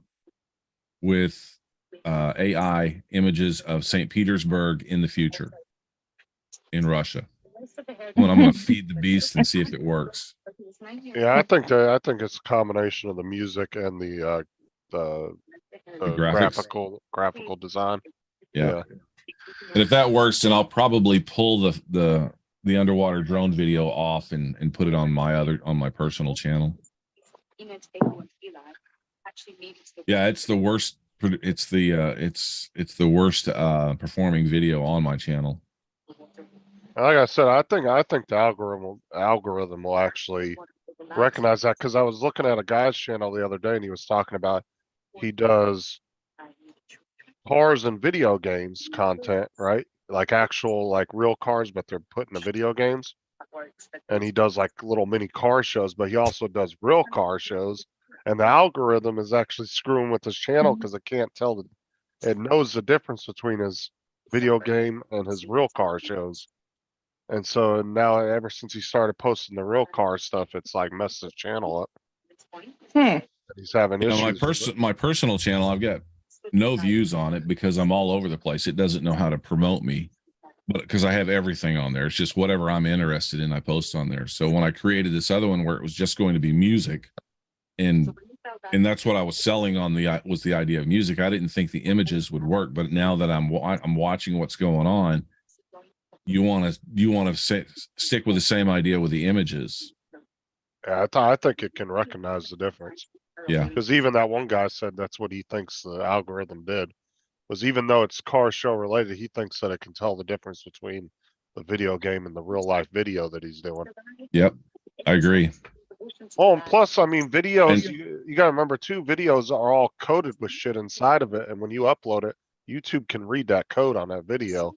S5: with AI images of St. Petersburg in the future in Russia. When I'm going to feed the beast and see if it works.
S3: Yeah, I think it's a combination of the music and the
S5: graphics.
S3: graphical design.
S5: Yeah. And if that works, then I'll probably pull the underwater drone video off and put it on my personal channel. Yeah, it's the worst. It's the worst performing video on my channel.
S3: Like I said, I think the algorithm will actually recognize that, because I was looking at a guy's channel the other day and he was talking about he does cars and video games content, right? Like actual like real cars, but they're put in the video games. And he does like little mini car shows, but he also does real car shows. And the algorithm is actually screwing with his channel because it can't tell it knows the difference between his video game and his real car shows. And so now ever since he started posting the real car stuff, it's like messed his channel up.
S6: Hmm.
S3: He's having
S5: You know,
S3: issues.
S5: my personal channel, I've got no views on it because I'm all over the place. It doesn't know how to promote me, but because I have everything on there, it's just whatever I'm interested in, I post on there. So when I created this other one where it was just going to be music, and that's what I was selling on was the idea of music. I didn't think the images would work, but now that I'm watching what's going on, you want to stick with the same idea with the images.
S3: Yeah, I think it can recognize the difference.
S5: Yeah.
S3: Because even that one guy said that's what he thinks the algorithm did. Was even though it's car show related, he thinks that it can tell the difference between the video game and the real life video that he's doing.
S5: Yep. I agree.
S8: oceans.
S3: Oh, and plus, I mean, videos,
S5: And-
S3: you gotta remember too, videos are all coded with shit inside of it, and when you upload it, YouTube can read that code on that video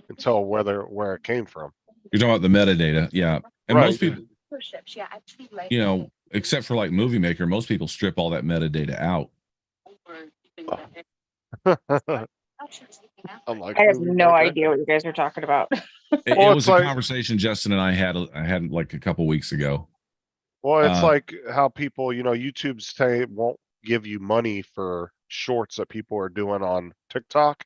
S3: and tell where it came from.
S5: You're talking about the metadata. Yeah. And most
S3: Right.
S5: people,
S8: Ships, yeah, actually like.
S5: you know, except for like Movie Maker, most people strip all that metadata out.
S8: Over even the oceans looking after
S3: I'm like,
S6: I have
S3: movie
S6: no
S3: maker.
S6: idea what you guys are talking about.
S5: It,
S3: Well,
S5: it
S3: it's
S5: was a
S3: like-
S5: conversation Justin and I had like a couple weeks ago.
S3: Well, it's
S5: Uh,
S3: like how people, YouTube say won't give you money for shorts that people are doing on TikTok.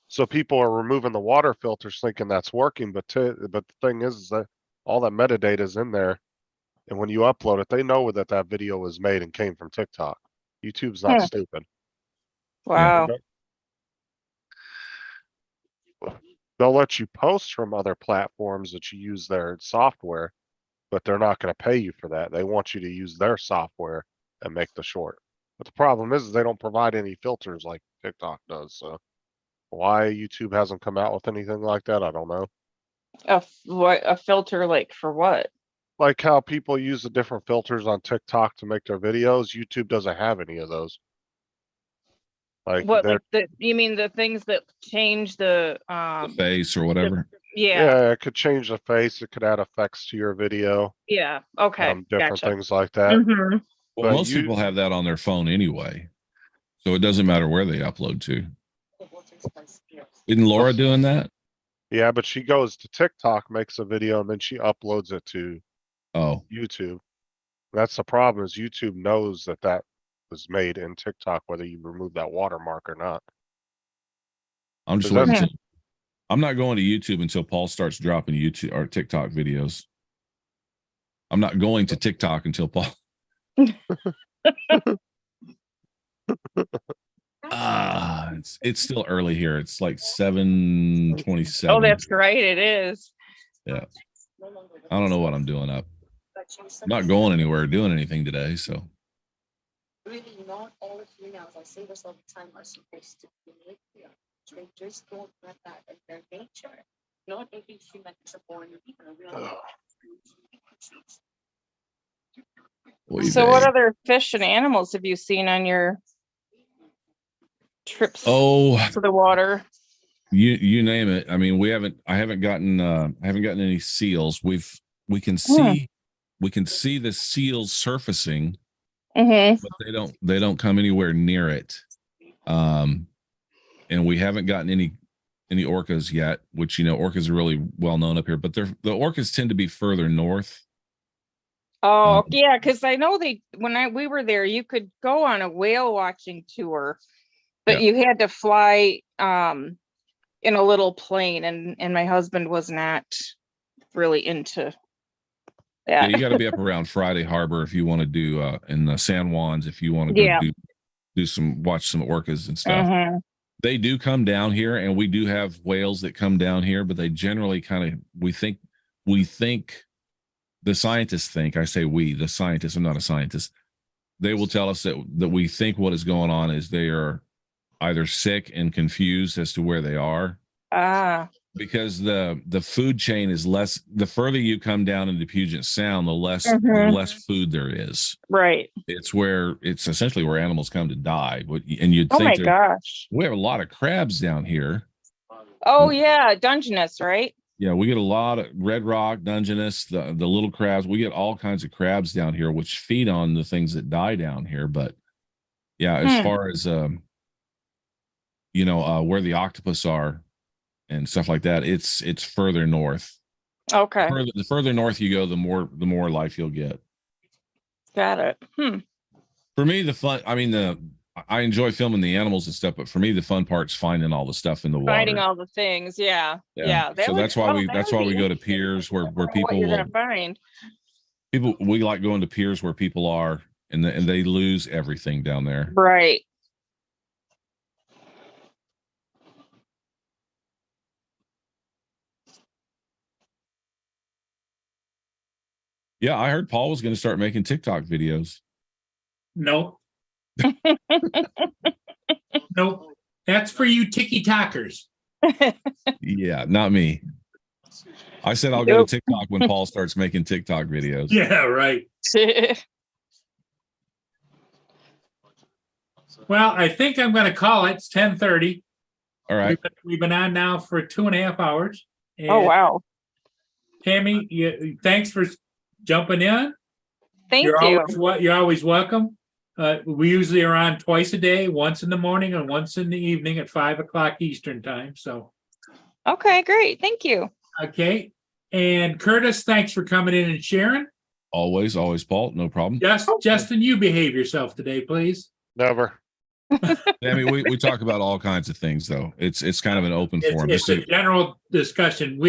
S3: So people are removing the water filters thinking that's working, but the thing is that all that metadata is in there. And when you upload it, they know that video was made and came from TikTok. YouTube's not
S6: Hmm.
S3: stupid.
S6: Wow.
S3: They'll let you post from other platforms that you use their software, but they're not going to pay you for that. They want you to use their software and make the short. But the problem is they don't provide any filters like TikTok does. So why YouTube hasn't come out with anything like that, I don't know.
S6: What a filter like for what?
S3: Like how people use the different filters on TikTok to make their videos, YouTube doesn't have any of those. Like
S6: What
S3: they're
S6: like you mean the things that change the
S5: The face or whatever.
S6: yeah.
S3: yeah, it could change the face, it could add effects to your video,
S6: Yeah. Okay.
S3: different
S6: Gotcha.
S3: things like that.
S6: Mhm.
S5: Well,
S3: But
S5: most people have that on their phone anyway. So it doesn't matter where they upload to. Isn't Laura doing that?
S3: Yeah, but she goes to TikTok, makes a video, and then she uploads it to
S5: Oh,
S3: YouTube. That's the problem is YouTube knows that was made in TikTok, whether you remove that watermark or not.
S5: I'm just
S3: Is that-
S5: waiting. I'm not going to YouTube until Paul starts dropping YouTube or TikTok videos. I'm not going to TikTok until Paul. It's still early here. It's like 7:27.
S6: Oh, that's right. It is.
S5: Yeah. I don't know what I'm doing up. I'm not going anywhere, doing anything today. So
S8: Really, not all females, I say this all the time, are supposed to be nuclear. They just don't have that in their nature. Not every human is a born leader. We all have frequencies.
S6: So what other fish and animals have you seen on your trips
S5: Oh,
S6: to the water?
S5: you name it. I mean, I haven't gotten any seals. We can see the seals surfacing,
S6: Mm-hmm.
S5: but they don't come anywhere near it. And we haven't gotten any orcas yet, which orcas are really well known up here, but the orcas tend to be further north.
S6: Oh, yeah, because I know we were there, you could go on a whale watching tour, but you had to fly in a little plane, and my husband was not really into
S5: Yeah,
S6: that.
S5: you got to be up around Friday Harbor if you want to do in the San Juans if you want to go
S6: Yeah.
S5: watch some orcas and stuff.
S6: Mhm.
S5: They do come down here, and we do have whales that come down here, but they generally we think the scientists think, I say the scientists, I'm not a scientist. They will tell us that we think what is going on is they are either sick and confused as to where they are, because the food chain is less. The further you come down into Puget Sound, the less food there is.
S6: Right.
S5: It's essentially where animals come to die. And you'd
S6: Oh my
S5: think
S6: gosh.
S5: we have a lot of crabs down here.
S6: Oh yeah, Dungeness, right?
S5: Yeah, we get a lot of red rock, Dungeness, the little crabs. We get all kinds of crabs down here, which feed on the things that die down here. But yeah, as far as where the octopus are and stuff like that, it's further north.
S6: Okay.
S5: The further north you go, the more life you'll get.
S6: Got it.
S5: For me, I enjoy filming the animals and stuff, but for me, the fun part's finding all the stuff in the water.
S6: Finding all the things, yeah.
S5: So that's why we go to piers where people
S6: you're gonna find.
S5: We like going to piers where people are, and they lose everything down there.
S6: Right.
S5: Yeah, I heard Paul was going to start making TikTok videos.
S2: Nope. Nope. That's for you tiki-tockers.
S5: Yeah, not me. I said I'll go to TikTok TikTok when Paul starts making TikTok videos.
S2: Yeah, right. Well, I think I'm gonna call it. It's 10:30.
S5: All right.
S2: We've been on now for 2.5 hours.
S6: Oh,
S2: And
S6: wow.
S2: Tammy, thanks for jumping in.
S6: Thank
S2: You're
S6: you.
S2: you're always welcome. We usually are on twice a day, once in the morning and once in the evening at 5 o'clock Eastern time. So,
S6: Okay, great. Thank you.
S2: okay. And Curtis, thanks for coming in and sharing.
S5: Always, Paul. No problem.
S2: Justin, you behave yourself today, please.
S3: Never.
S5: Tammy, we talk about all kinds of things, though. It's kind of an open forum.
S2: It's a general discussion.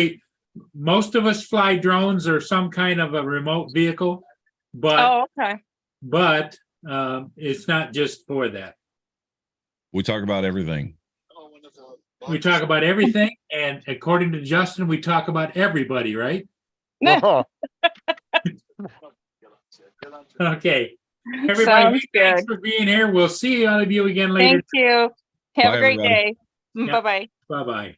S2: Most of us fly drones or some kind of a remote vehicle, but
S6: Oh, okay.
S2: it's not just for that.
S5: we talk about everything.
S2: We talk about everything, and according to Justin, we talk about everybody, right?
S3: Uh-huh.
S2: Okay. Everybody,
S6: Sounds
S2: thanks
S6: good.
S2: for being here. We'll see all of you again later.
S6: Thank you. Have
S5: Bye,
S6: a great
S5: everybody.
S6: day.
S2: Yeah.
S6: Bye-bye.
S2: Bye-bye.